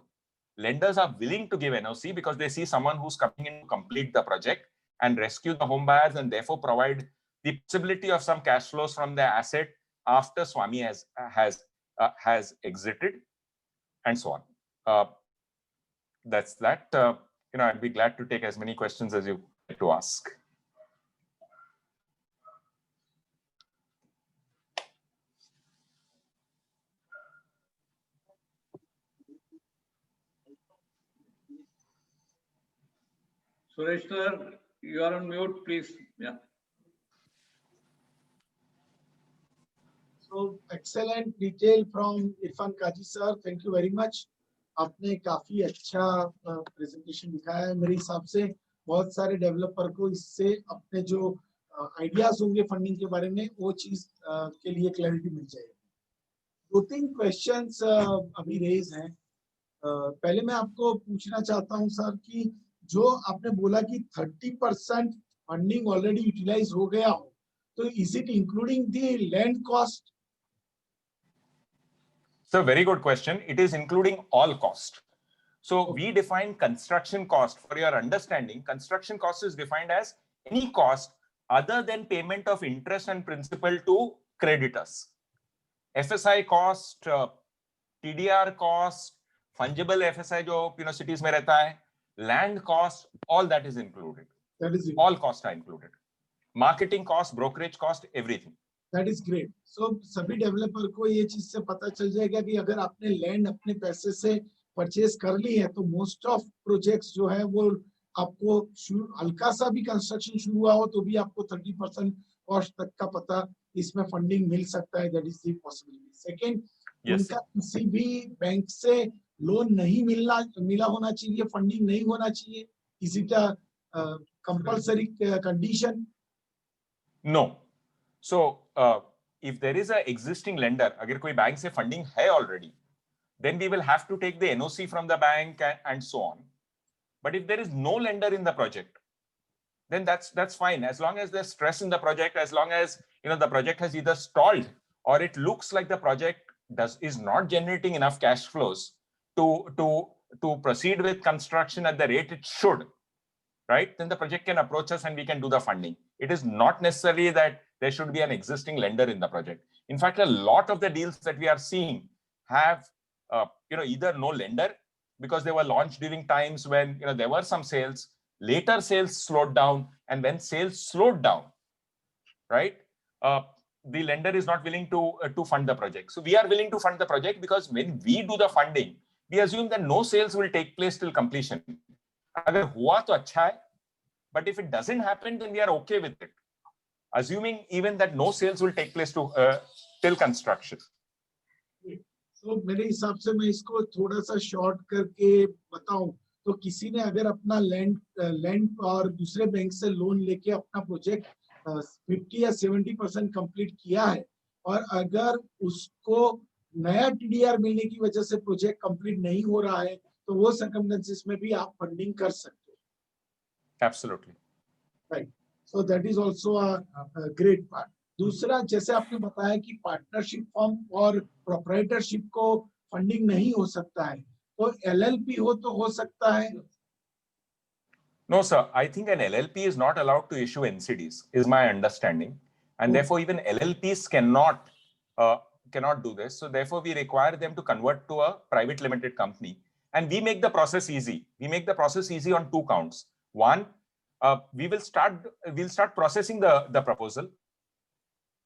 lenders are willing to give NOC because they see someone who's coming in to complete the project and rescue the home buyers, and therefore provide the possibility of some cash flows from the asset after Swami has exited, and so on. That's that. I'd be glad to take as many questions as you like to ask. Suresh sir, you are on mute, please. Yeah. So excellent detail from Irfan Kaji sir. Thank you very much. आपने काफी अच्छा presentation दिखाया है. मेरे हिसाब से बहुत सारे डेवलपर को इससे अपने जो आइडियाज होंगे फंडिंग के बारे में वो चीज के लिए क्लैरिटी मिल जाएगी. 2-3 क्वेश्चंस अभी रेज हैं. पहले मैं आपको पूछना चाहता हूं सर कि जो आपने बोला कि 30% फंडिंग ऑलरेडी यूटिलाइज हो गया हो, तो is it including the land cost? So very good question. It is including all cost. So we define construction cost. For your understanding, construction cost is defined as any cost other than payment of interest and principal to creditors. FSI cost, TDR cost, fungible FSI जो cities में रहता है, land cost, all that is included. That is it. All costs are included. Marketing cost, brokerage cost, everything. That is great. So सभी developer को ये चीज से पता चल जाएगा कि अगर आपने लैंड अपने पैसे से परचेज कर ली है तो मोस्ट ऑफ प्रोजेक्ट्स जो है वो आपको हल्का सा भी कंस्ट्रक्शन शुरू हुआ हो तो भी आपको 30% कॉस्ट तक का पता इसमें फंडिंग मिल सकता है. That is the possibility. Second, उनका किसी भी बैंक से लोन नहीं मिला होना चाहिए, फंडिंग नहीं होना चाहिए. Is it a compulsory condition? No. So if there is a existing lender, अगर कोई बैंक से फंडिंग है already, then we will have to take the NOC from the bank and so on. But if there is no lender in the project, then that's fine. As long as there's stress in the project, as long as the project has either stalled or it looks like the project is not generating enough cash flows to proceed with construction at the rate it should, right? Then the project can approach us and we can do the funding. It is not necessary that there should be an existing lender in the project. In fact, a lot of the deals that we are seeing have either no lender because they were launched during times when there were some sales. Later sales slowed down, and when sales slowed down, right, the lender is not willing to fund the project. So we are willing to fund the project because when we do the funding, we assume that no sales will take place till completion. Agar hua to acha hai, but if it doesn't happen, then we are okay with it, assuming even that no sales will take place till construction. So मेरे हिसाब से मैं इसको थोड़ा सा short करके बताऊं तो किसी ने अगर अपना लैंड और दूसरे बैंक से लोन लेके अपना प्रोजेक्ट 50 या 70% कंप्लीट किया है और अगर उसको नया टीडीआर मिलने की वजह से प्रोजेक्ट कंप्लीट नहीं हो रहा है तो वो सर्कमस्टेंसेस में भी आप फंडिंग कर सकते हो. Absolutely. Right. So that is also a great part. दूसरा, जैसे आपने बताया कि पार्टनरशिप फॉर्म और प्रोप्राइटरशिप को फंडिंग नहीं हो सकता है, तो एलएलपी हो तो हो सकता है? No, sir. I think an LLP is not allowed to issue NCDs, is my understanding, and therefore even LLPs cannot do this. So therefore, we require them to convert to a private limited company, and we make the process easy. We make the process easy on 2 counts. One, we'll start processing the proposal,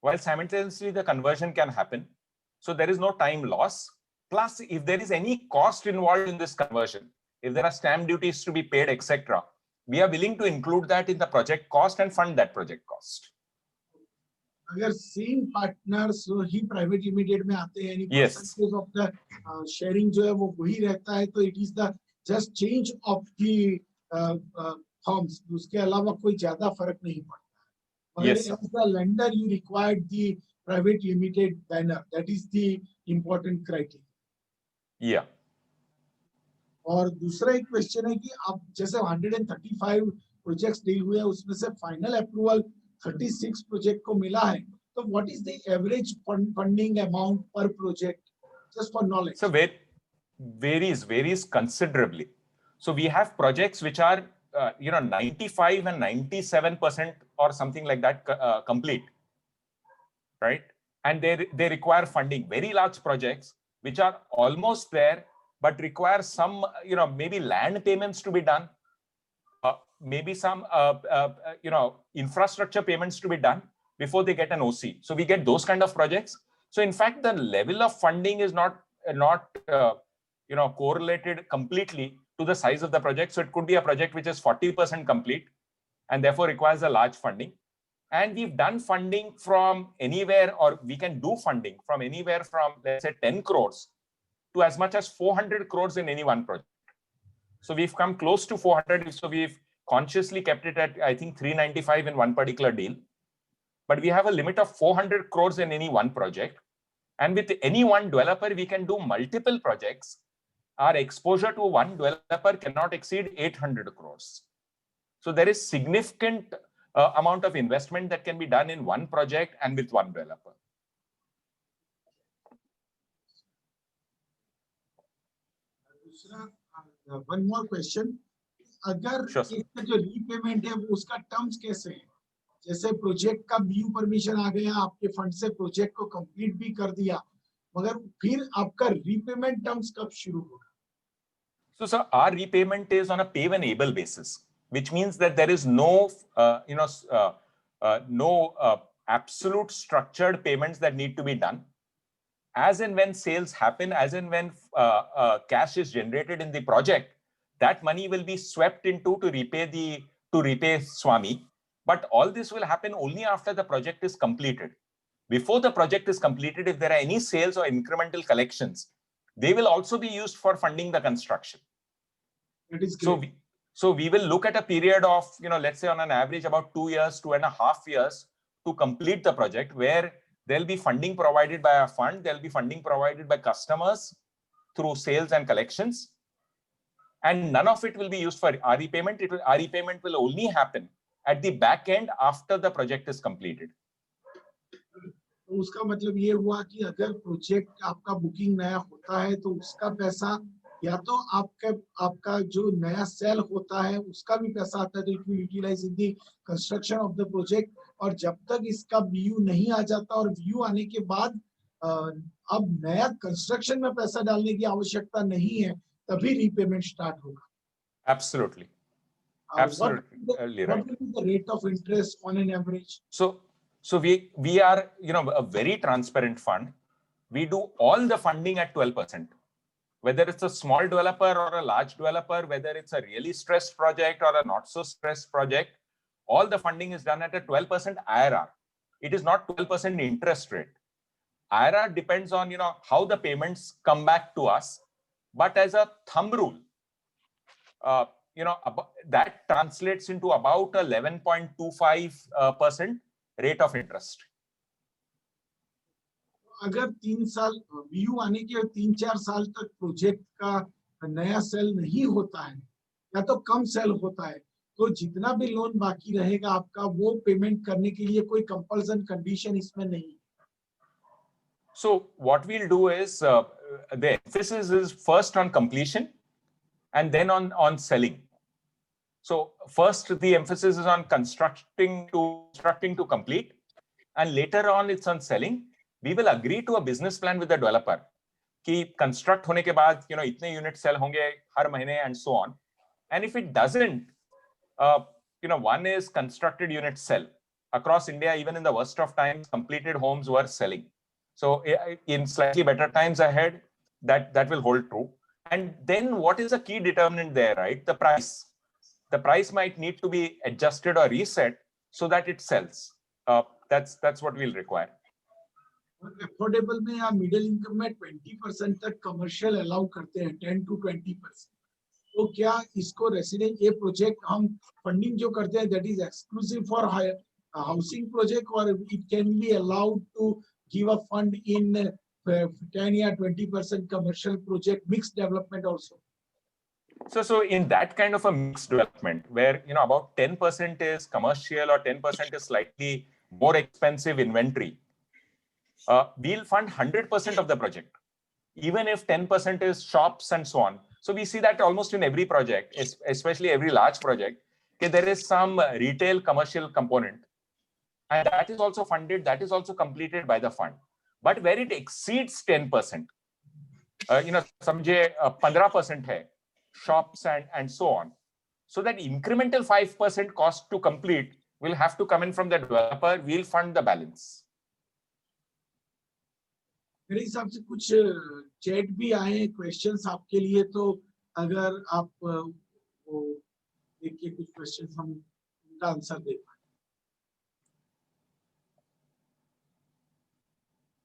while simultaneously the conversion can happen. So there is no time loss. Plus, if there is any cost involved in this conversion, if there are stamp duties to be paid, etc., we are willing to include that in the project cost and fund that project cost. अगर same partners ही private limited में आते हैं, यानी percentage of the sharing जो है वो वही रहता है, तो it is the just change of the forms, उसके अलावा कोई ज्यादा फर्क नहीं पड़ता. Yes, as the lender, you required the private limited banner. That is the important criteria. Yeah. और दूसरा एक क्वेश्चन है कि आप जैसे 135 प्रोजेक्ट्स डील हुए हैं, उसमें से फाइनल अप्रूवल 36 प्रोजेक्ट को मिला है, तो what is the average funding amount per project, just for knowledge? So varies considerably. So we have projects which are 95 and 97% or something like that complete, right? And they require funding. Very large projects which are almost there but require some maybe land payments to be done, maybe some infrastructure payments to be done before they get an OC. So we get those kind of projects. So in fact, the level of funding is not correlated completely to the size of the project. So it could be a project which is 40% complete and therefore requires a large funding. And we've done funding from anywhere, or we can do funding from anywhere from, let's say, 10 crores to as much as 400 crores in any one project. So we've come close to 400. So we've consciously kept it at, I think, 395 in one particular deal. But we have a limit of 400 crores in any one project. And with any one developer, we can do multiple projects. Our exposure to one developer cannot exceed 800 crores. So there is significant amount of investment that can be done in one project and with one developer. One more question. अगर इसका जो repayment है वो उसका terms कैसे है? जैसे project का बीयू परमिशन आ गया, आपके फंड से प्रोजेक्ट को कंप्लीट भी कर दिया, मगर फिर आपका रीपेमेंट टर्म्स कब शुरू होगा? So sir, our repayment is on a pay when able basis, which means that there is no absolute structured payments that need to be done. As and when sales happen, as and when cash is generated in the project, that money will be swept into to repay Swami. But all this will happen only after the project is completed. Before the project is completed, if there are any sales or incremental collections, they will also be used for funding the construction. That is great. So we will look at a period of, let's say on an average about 2 years, 2.5 years to complete the project, where there'll be funding provided by a fund, there'll be funding provided by customers through sales and collections. And none of it will be used for our repayment. Our repayment will only happen at the back end after the project is completed. तो उसका मतलब ये हुआ कि अगर project आपका booking नया होता है तो उसका पैसा या तो आपका जो नया सेल होता है उसका भी पैसा आता है, तो it will utilize in the construction of the project. और जब तक इसका बीयू नहीं आ जाता और बीयू आने के बाद अब नया कंस्ट्रक्शन में पैसा डालने की आवश्यकता नहीं है, तभी रीपेमेंट स्टार्ट होगा. Absolutely. Absolutely. What will be the rate of interest on an average? So we are a very transparent fund. We do all the funding at 12%. Whether it's a small developer or a large developer, whether it's a really stressed project or a not so stressed project, all the funding is done at a 12% IRR. It is not 12% interest rate. IRR depends on how the payments come back to us. But as a thumb rule, that translates into about 11.25% rate of interest. अगर 3 साल बीयू आने के 3-4 साल तक project का नया cell नहीं होता है या तो कम सेल होता है, तो जितना भी लोन बाकी रहेगा आपका वो पेमेंट करने के लिए कोई कंपल्सन कंडीशन इसमें नहीं है. So what we'll do is the emphasis is first on completion and then on selling. So first the emphasis is on constructing to complete, and later on it's on selling. We will agree to a business plan with the developer कि construct होने के बाद इतने units sell होंगे हर महीने and so on. And if it doesn't, one is constructed units sell across India. Even in the worst of times, completed homes were selling. So in slightly better times ahead, that will hold true. And then what is a key determinant there, right? The price. The price might need to be adjusted or reset so that it sells. That's what we'll require. Affordable में या middle income में 20% तक commercial allow करते हैं, 10 to 20%. तो क्या इसको resident ये प्रोजेक्ट हम फंडिंग जो करते हैं that is exclusive for housing project, और it can be allowed to give a fund in 10 या 20% commercial project mixed development also? So in that kind of a mixed development where about 10% is commercial or 10% is slightly more expensive inventory, we'll fund 100% of the project. even if 10% is shops and so on. So we see that almost in every project, especially every large project, okay, there is some retail commercial component. And that is also funded, that is also completed by the fund. But where it exceeds 10%, समझे 15% है, shops and so on. So that incremental 5% cost to complete will have to come in from the developer. We'll fund the balance. मेरे हिसाब से कुछ chat भी आए questions आपके लिए, तो अगर आप वो देखिए कुछ क्वेश्चंस हम उनका आंसर दे पाए.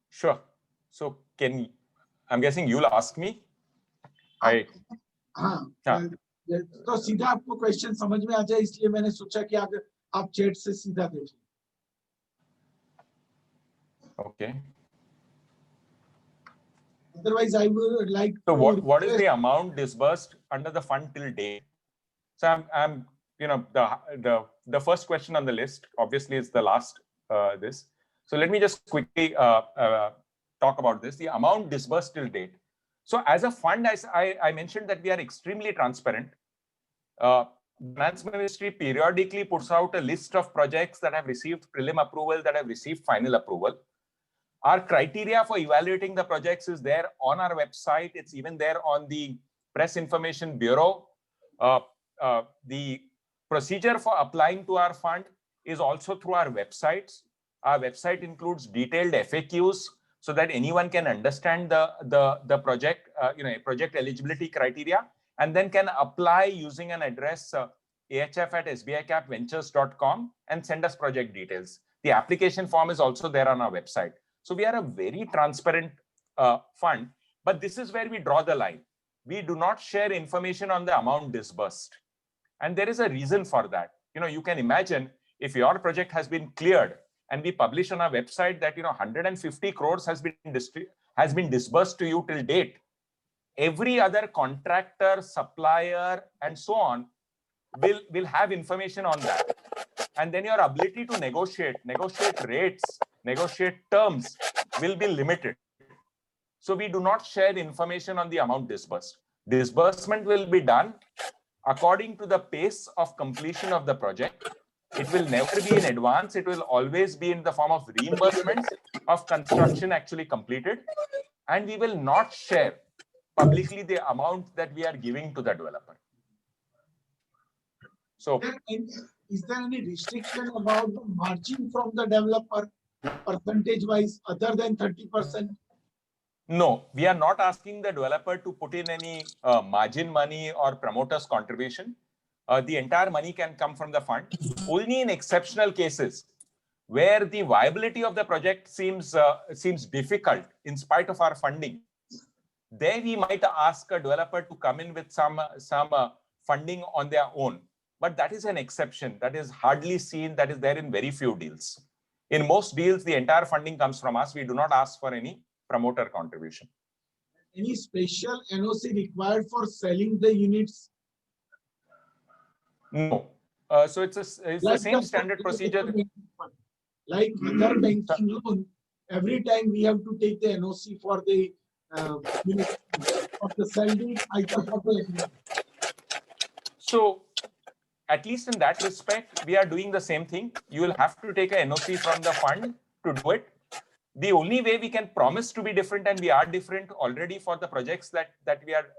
Sure. So I'm guessing you'll ask me. हाँ, तो सीधा आपको क्वेश्चन समझ में आ जाए, इसलिए मैंने सोचा कि अगर आप चैट से सीधा देखिए. Okay. Otherwise, I would like. So what is the amount disbursed under the fund till date? So I'm the first question on the list obviously is the last this. So let me just quickly talk about this. The amount disbursed till date. So as a fund, as I mentioned that we are extremely transparent. Finance Ministry periodically puts out a list of projects that have received prelim approval, that have received final approval. Our criteria for evaluating the projects is there on our website. It's even there on the Press Information Bureau. The procedure for applying to our fund is also through our websites. Our website includes detailed FAQs so that anyone can understand the project, project eligibility criteria, and then can apply using an address ahf@sbicapventures.com and send us project details. The application form is also there on our website. So we are a very transparent fund, but this is where we draw the line. We do not share information on the amount disbursed. And there is a reason for that. You can imagine if your project has been cleared and we publish on our website that 150 crores has been disbursed to you till date, every other contractor, supplier, and so on will have information on that. And then your ability to negotiate rates, negotiate terms will be limited. So we do not share information on the amount disbursed. Disbursement will be done according to the pace of completion of the project. It will never be in advance. It will always be in the form of reimbursements of construction actually completed. And we will not share publicly the amount that we are giving to the developer. So, is there any restriction about the margin from the developer percentage wise other than 30%? No, we are not asking the developer to put in any margin money or promoter's contribution. The entire money can come from the fund. Only in exceptional cases where the viability of the project seems difficult in spite of our funding, there we might ask a developer to come in with some funding on their own. But that is an exception. That is hardly seen. That is there in very few deals. In most deals, the entire funding comes from us. We do not ask for any promoter contribution. Any special NOC required for selling the units? No. So it's the same standard procedure. Like other banking loan, every time we have to take the NOC for the unit of the selling item of the. So at least in that respect, we are doing the same thing. You will have to take a NOC from the fund to do it. The only way we can promise to be different, and we are different already for the projects that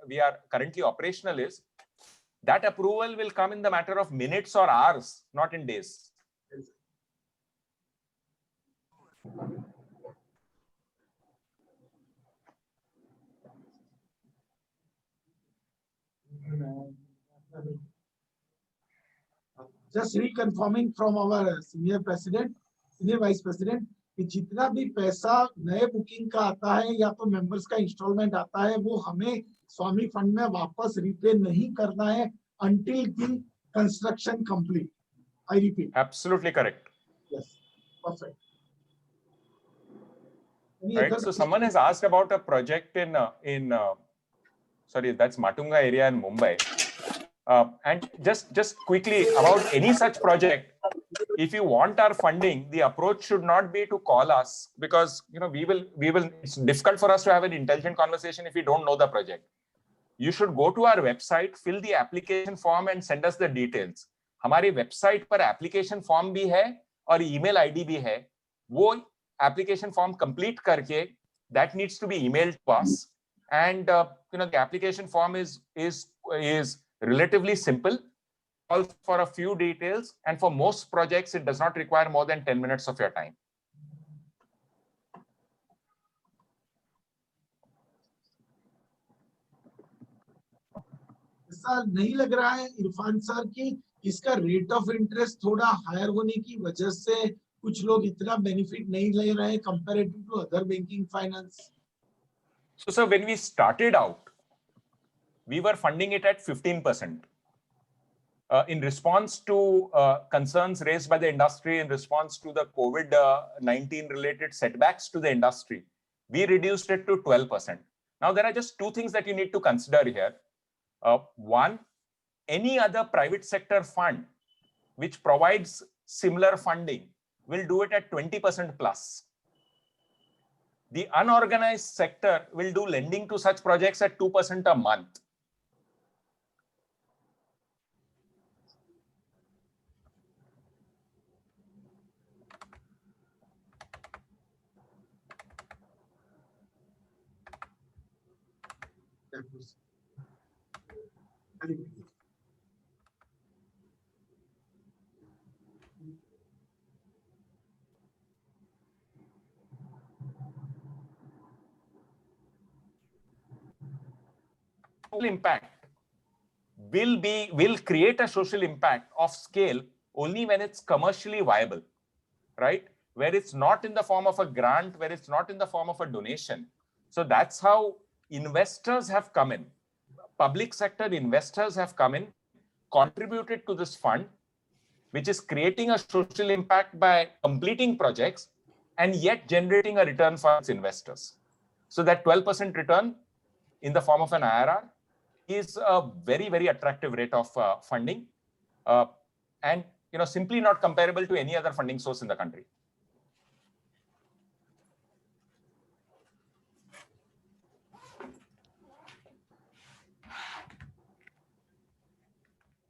we are currently operational, is that approval will come in the matter of minutes or hours, not in days. Just reconfirming from our senior vice president, कि जितना भी पैसा नए booking का आता है या तो मेंबर्स का इंस्टॉलमेंट आता है, वो हमें स्वामी फंड में वापस रिपे नहीं करना है until the construction complete. I repeat. Absolutely correct. Yes, perfect. Right. So someone has asked about a project in sorry, that's Matunga area in Mumbai. And just quickly about any such project, if you want our funding, the approach should not be to call us, because we will. It's difficult for us to have an intelligent conversation if we don't know the project. You should go to our website, fill the application form, and send us the details. हमारी website पर application form भी है और email ID भी है. वो application form complete करके, that needs to be emailed to us. And the application form is relatively simple. Calls for a few details, and for most projects, it does not require more than 10 minutes of your time. ऐसा नहीं लग रहा है Irfan sir कि इसका rate of interest थोड़ा higher होने की वजह से कुछ लोग इतना बेनिफिट नहीं ले रहे हैं comparative to other banking finance? So, sir, when we started out, we were funding it at 15%. In response to concerns raised by the industry, in response to the COVID-19 related setbacks to the industry, we reduced it to 12%. Now, there are just two things that you need to consider here. One, any other private sector fund which provides similar funding will do it at 20% plus. The unorganized sector will do lending to such projects at 2% a month. Impact will create a social impact of scale only when it's commercially viable, right? Where it's not in the form of a grant, where it's not in the form of a donation. So that's how investors have come in. Public sector investors have come in, contributed to this fund, which is creating a social impact by completing projects and yet generating a return for its investors. So that 12% return in the form of an IRR is a very, very attractive rate of funding, and simply not comparable to any other funding source in the country.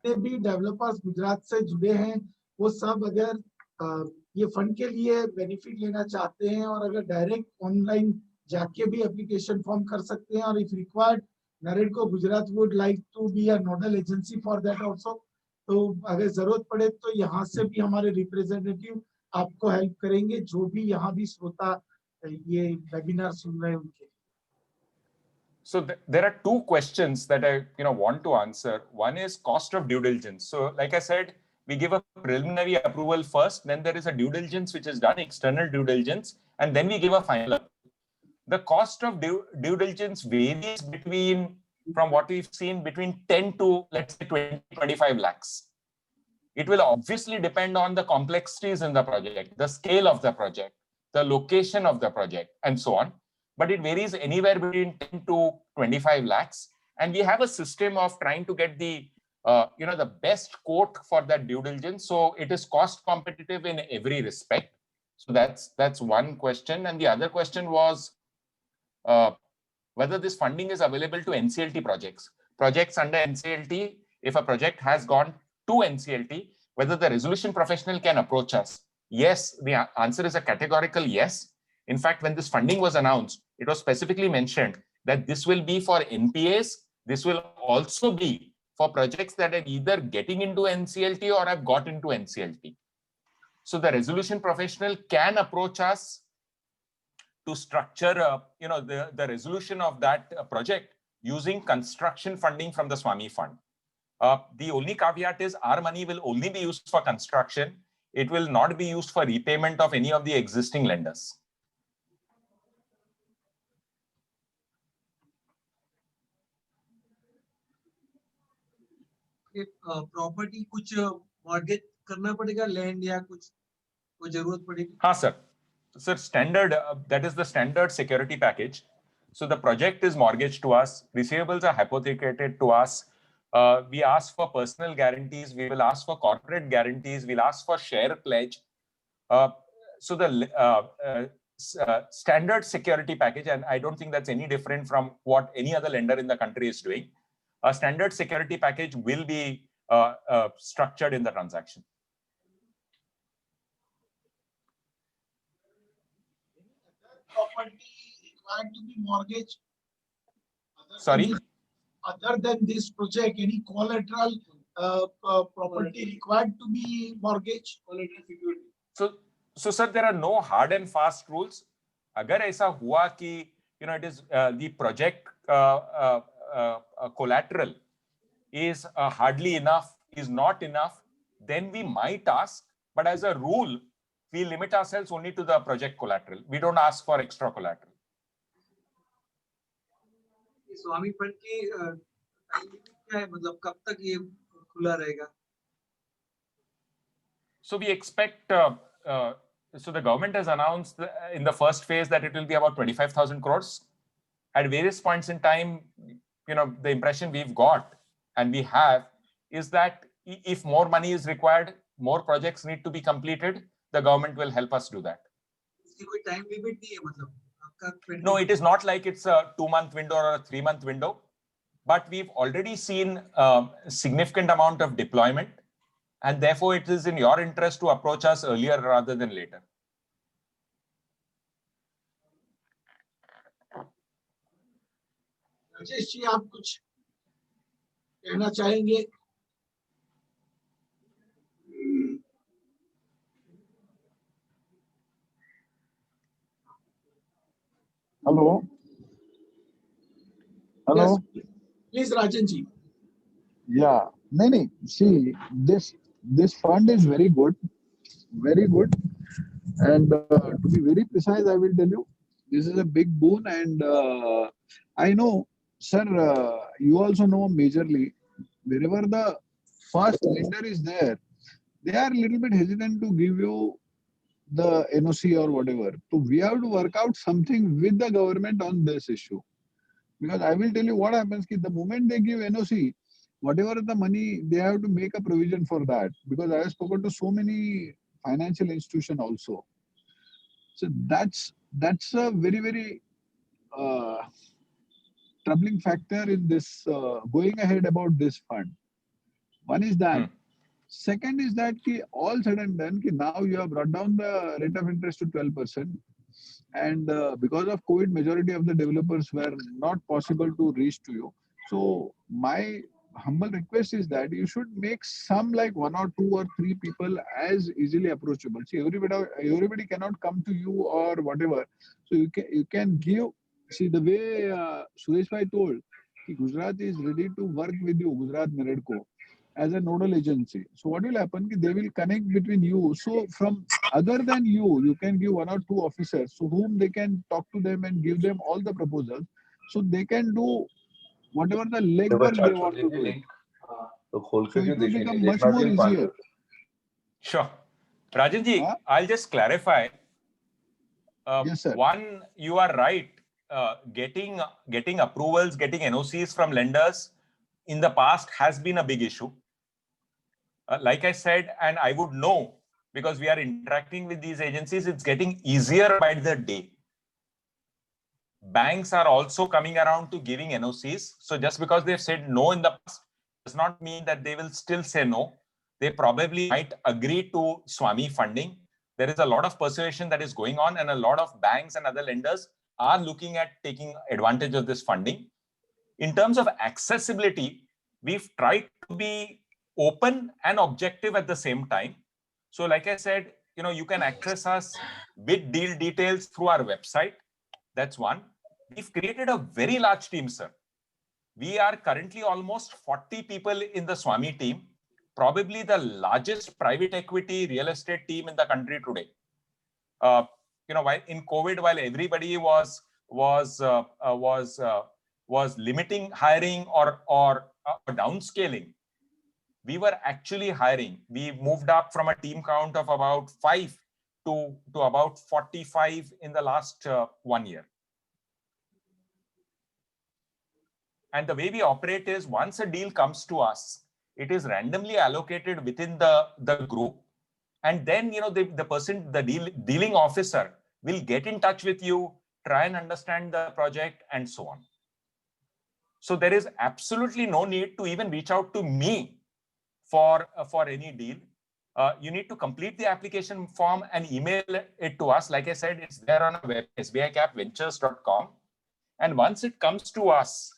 भी developers Gujarat से जुड़े हैं, वो सब अगर ये fund के लिए बेनिफिट लेना चाहते हैं और अगर डायरेक्ट ऑनलाइन जाके भी एप्लीकेशन फॉर्म कर सकते हैं, और if required NAREDCO Gujarat would like to be a nodal agency for that also. तो अगर जरूरत पड़े तो यहाँ से भी हमारे रिप्रेजेंटेटिव आपको हेल्प करेंगे, जो भी यहाँ भी श्रोता ये वेबिनार सुन रहे हैं उनके. So there are two questions that I want to answer. One is cost of due diligence. So like I said, we give a preliminary approval first, then there is a due diligence which is done, external due diligence, and then we give a final approval. The cost of due diligence varies from what we've seen, between 10 to, let's say, 20-25 lakhs. It will obviously depend on the complexities in the project, the scale of the project, the location of the project, and so on. But it varies anywhere between 10 to 25 lakhs. And we have a system of trying to get the best quote for that due diligence. So it is cost competitive in every respect. So that's one question. And the other question was whether this funding is available to NCLT projects. Projects under NCLT, if a project has gone to NCLT, whether the resolution professional can approach us. Yes, the answer is a categorical yes. In fact, when this funding was announced, it was specifically mentioned that this will be for NPAs. This will also be for projects that are either getting into NCLT or have got into NCLT. So the resolution professional can approach us to structure the resolution of that project using construction funding from the Swami Fund. The only caveat is our money will only be used for construction. It will not be used for repayment of any of the existing lenders. Property कुछ mortgage करना पड़ेगा, land या कुछ वो जरूरत पड़ेगी? हाँ sir. Sir, standard, that is the standard security package. So the project is mortgaged to us, receivables are hypothecated to us, We ask for personal guarantees. We will ask for corporate guarantees. We'll ask for share pledge. So the standard security package, and I don't think that's any different from what any other lender in the country is doing. A standard security package will be structured in the transaction. Property required to be mortgaged? Sorry? Other than this project, any collateral property required to be mortgaged? Collateral security. So sir, there are no hard and fast rules. Agar aisa hua ki, it is the project collateral is hardly enough, is not enough, then we might ask. But as a rule, we limit ourselves only to the project collateral. We don't ask for extra collateral. Swami fund की क्या है, मतलब कब तक ये खुला रहेगा? So we expect, so the government has announced in the first phase that it will be about 25,000 crores. At various points in time, the impression we've got and we have is that if more money is required, more projects need to be completed, the government will help us do that. इसकी कोई time limit नहीं है, मतलब आपका? No, it is not like it's a 2-month window or a 3-month window, but we've already seen a significant amount of deployment, and therefore it is in your interest to approach us earlier rather than later. Rajesh ji, आप कुछ कहना चाहेंगे? Hello. Hello. Yes, please, Rajan ji. Yeah. No. See, this fund is very good, and to be very precise, I will tell you, this is a big boon, and I know, sir, you also know majorly, wherever the first lender is there, they are a little bit hesitant to give you the NOC or whatever. So we have to work out something with the government on this issue. Because I will tell you what happens, the moment they give NOC, whatever the money, they have to make a provision for that. Because I have spoken to so many financial institutions also. So that's a very, very troubling factor in this going ahead about this fund. One is that. Second is that all said and done, now you have brought down the rate of interest to 12%. And because of COVID, majority of the developers were not possible to reach to you. So my humble request is that you should make some like 1 or 2 or 3 people as easily approachable. See, everybody cannot come to you or whatever. So you can give, see the way Suresh Bhai told, Gujarat is ready to work with you, Gujarat NAREDCO, as a nodal agency. So what will happen? They will connect between you. So from other than you can give 1 or 2 officers, so whom they can talk to them and give them all the proposals, so they can do whatever the legwork they want to do. So it will become much more easier. Sure. Rajan ji, I'll just clarify. Yes, sir. One, you are right. Getting approvals, getting NOCs from lenders in the past has been a big issue. Like I said, and I would know because we are interacting with these agencies, it's getting easier by the day. Banks are also coming around to giving NOCs. So just because they've said no in the past does not mean that they will still say no. They probably might agree to Swami funding. There is a lot of persuasion that is going on, and a lot of banks and other lenders are looking at taking advantage of this funding. In terms of accessibility, we've tried to be open and objective at the same time. So like I said, you can access us with deal details through our website. That's one. We've created a very large team, sir. We are currently almost 40 people in the Swami team, probably the largest private equity real estate team in the country today. While in COVID, while everybody was limiting hiring or downscaling, we were actually hiring. We moved up from a team count of about 5 to about 45 in the last 1 year. And the way we operate is once a deal comes to us, it is randomly allocated within the group. And then, the person, the dealing officer will get in touch with you, try and understand the project and so on. So there is absolutely no need to even reach out to me for any deal. You need to complete the application form and email it to us. Like I said, it's there on our web, sbicapventures.com. And once it comes to us,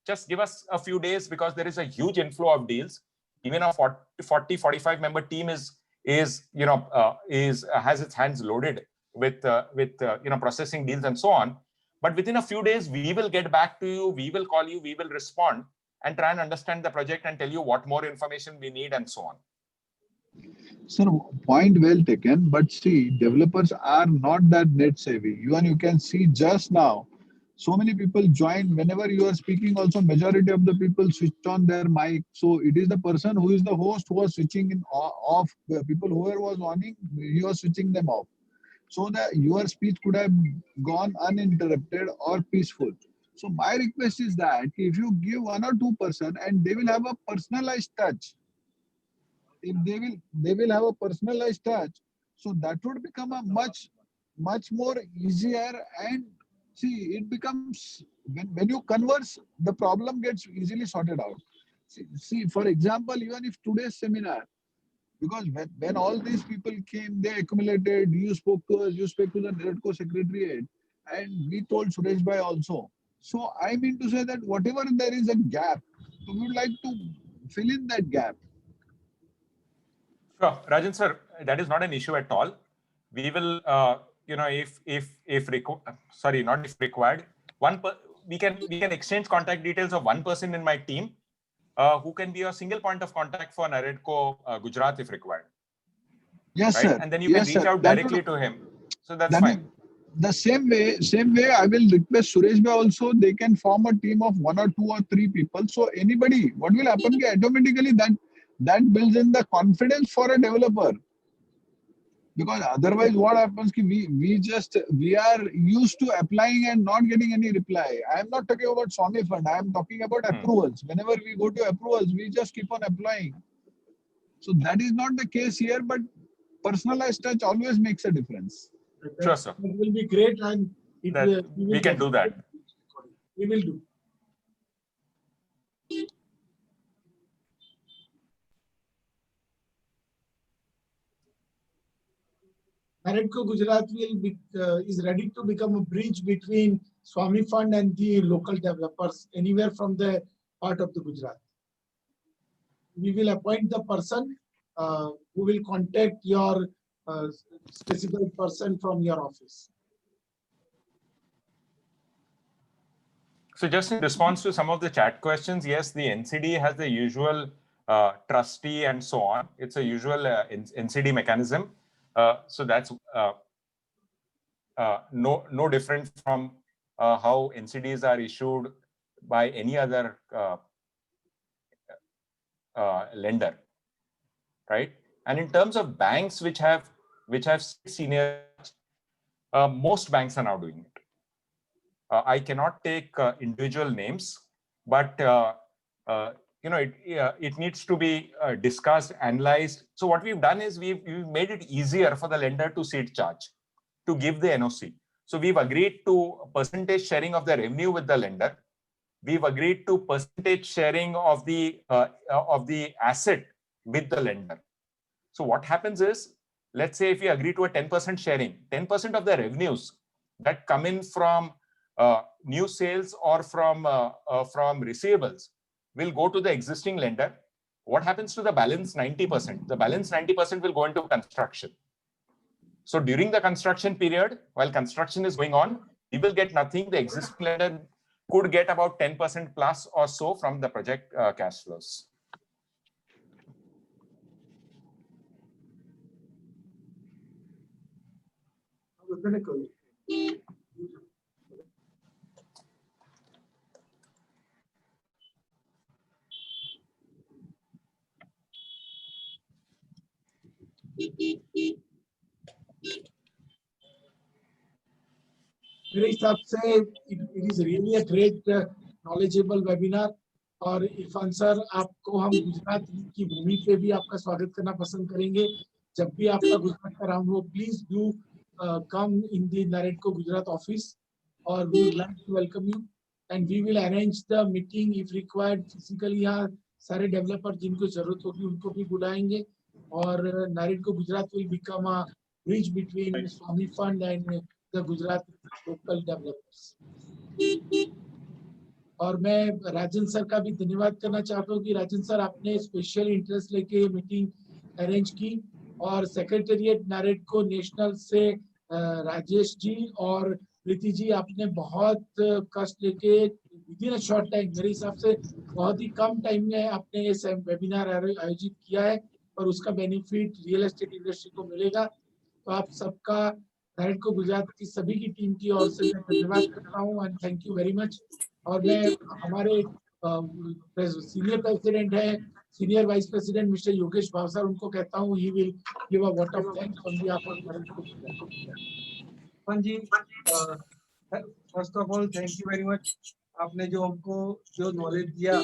just give us a few days, because there is a huge inflow of deals. Even a 40-45 member team has its hands loaded with processing deals and so on. But within a few days, we will get back to you, we will call you, we will respond and try and understand the project and tell you what more information we need and so on. Sir, point well taken. But see, developers are not that net savvy. You can see just now, so many people join. Whenever you are speaking, also majority of the people switch on their mic. So it is the person who is the host who was switching off. The people who was on, you are switching them off. So that your speech could have gone uninterrupted or peaceful. So my request is that if you give 1 or 2 person and they will have a personalized touch, if they will have a personalized touch, so that would become a much more easier. And see, it becomes, when you converse, the problem gets easily sorted out. See, for example, even if today's seminar, because when all these people came, they accumulated, you spoke to us, you spoke to the NAREDCO Secretariat, and we told Suresh Bhai also. So I mean to say that whatever there is a gap, we would like to fill in that gap. Sure, Rajan sir, that is not an issue at all. We will, if required, we can exchange contact details of one person in my team who can be a single point of contact for NAREDCO Gujarat if required. Yes, right? sir. And then you can reach out directly to him. So that's fine. The same way, I will request Suresh Bhai also. They can form a team of 1 or 2 or 3 people. So anybody, what will happen? Automatically that builds in the confidence for a developer. Because otherwise, what happens? We are used to applying and not getting any reply. I am not talking about Swami Fund. I am talking about approvals. Whenever we go to approvals, we just keep on applying. So that is not the case here. But personalized touch always makes a difference. Sure, sir. It will be great, and we can do that. We will do. NAREDCO Gujarat is ready to become a bridge between Swami Fund and the local developers anywhere from the part of the Gujarat. We will appoint the person who will contact your specific person from your office. So just in response to some of the chat questions, yes, the NCD has the usual trustee and so on. It's a usual NCD mechanism. So that's no different from how NCDs are issued by any other lender, right? And in terms of banks which have senior, most banks are now doing it. I cannot take individual names, but it needs to be discussed, analyzed. So what we've done is we've made it easier for the lender to seat charge, to give the NOC. So we've agreed to percentage sharing of the revenue with the lender. We've agreed to percentage sharing of the asset with the lender. So what happens is, let's say if we agree to a 10% sharing, 10% of the revenues that come in from new sales or from receivables will go to the existing lender. What happens to the balance 90%? The balance 90% will go into construction. So during the construction period, while construction is going on, we will get nothing. The existing lender could get about 10% plus or so from the project cash flows. मेरे हिसाब से it is really a great knowledgeable webinar. और Irfan sir, आपको हम गुजरात की भूमि पे भी आपका स्वागत करना पसंद करेंगे. जब भी आपका गुजरात का राउंड हो, please do come in the NAREDCO Gujarat office, और we would like to welcome you and we will arrange the meeting if required physically. यहाँ सारे डेवलपर जिनको जरूरत होगी उनको भी बुलाएंगे, और NAREDCO Gujarat will become a bridge between Swamih fund and the Gujarat local developers. और मैं राजन सर का भी धन्यवाद करना चाहता हूँ कि राजन सर, आपने स्पेशल इंटरेस्ट लेके ये मीटिंग अरेंज की, और सेक्रेटेरिएट नरेटको नेशनल से राजेश जी और प्रीति जी, आपने बहुत कष्ट लेके with in a short time, मेरे हिसाब से बहुत ही कम टाइम में आपने ये वेबिनार आयोजित किया है, और उसका बेनिफिट रियल एस्टेट इंडस्ट्री को मिलेगा. तो आप सबका नरेटको गुजरात की सभी की टीम की ओर से मैं धन्यवाद करता हूँ and thank you very much. और मैं हमारे सीनियर प्रेसिडेंट है, senior vice president mister Yogesh Bhav sir, उनको कहता हूँ he will give a vote of thanks on behalf of NAREDCO. जी, first of all thank you very much. आपने जो हमको जो नॉलेज दिया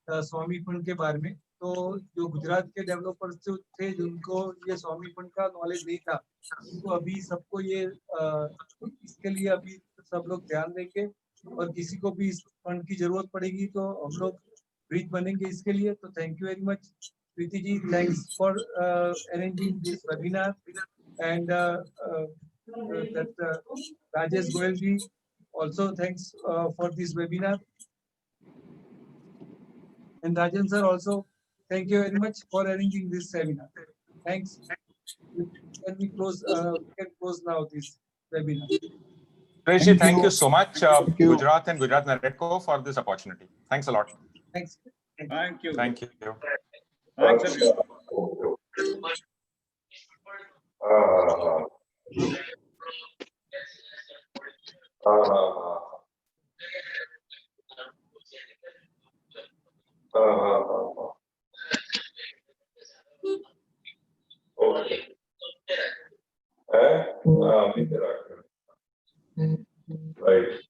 स्वामी फंड के बारे में, तो जो गुजरात के डेवलपर्स जो थे जिनको ये स्वामी फंड का नॉलेज नहीं था, उनको अभी सबको ये इसके लिए अभी सब लोग ध्यान देंगे, और किसी को भी इस फंड की जरूरत पड़ेगी तो हम लोग ब्रिज बनेंगे इसके लिए. तो thank you very much Preeti ji, thanks for arranging this webinar, and Rajesh Goyal ji, also thanks for this webinar. And Rajan sir also, thank you very much for arranging this seminar. Thanks. Can we close? We can close now this webinar. Suresh ji, thank you so much, Thank you. Gujarat and Gujarat Naraitco, for this opportunity. Thanks a lot. Thanks. Thank you. Thank you. Thanks, everyone. Okay. Right.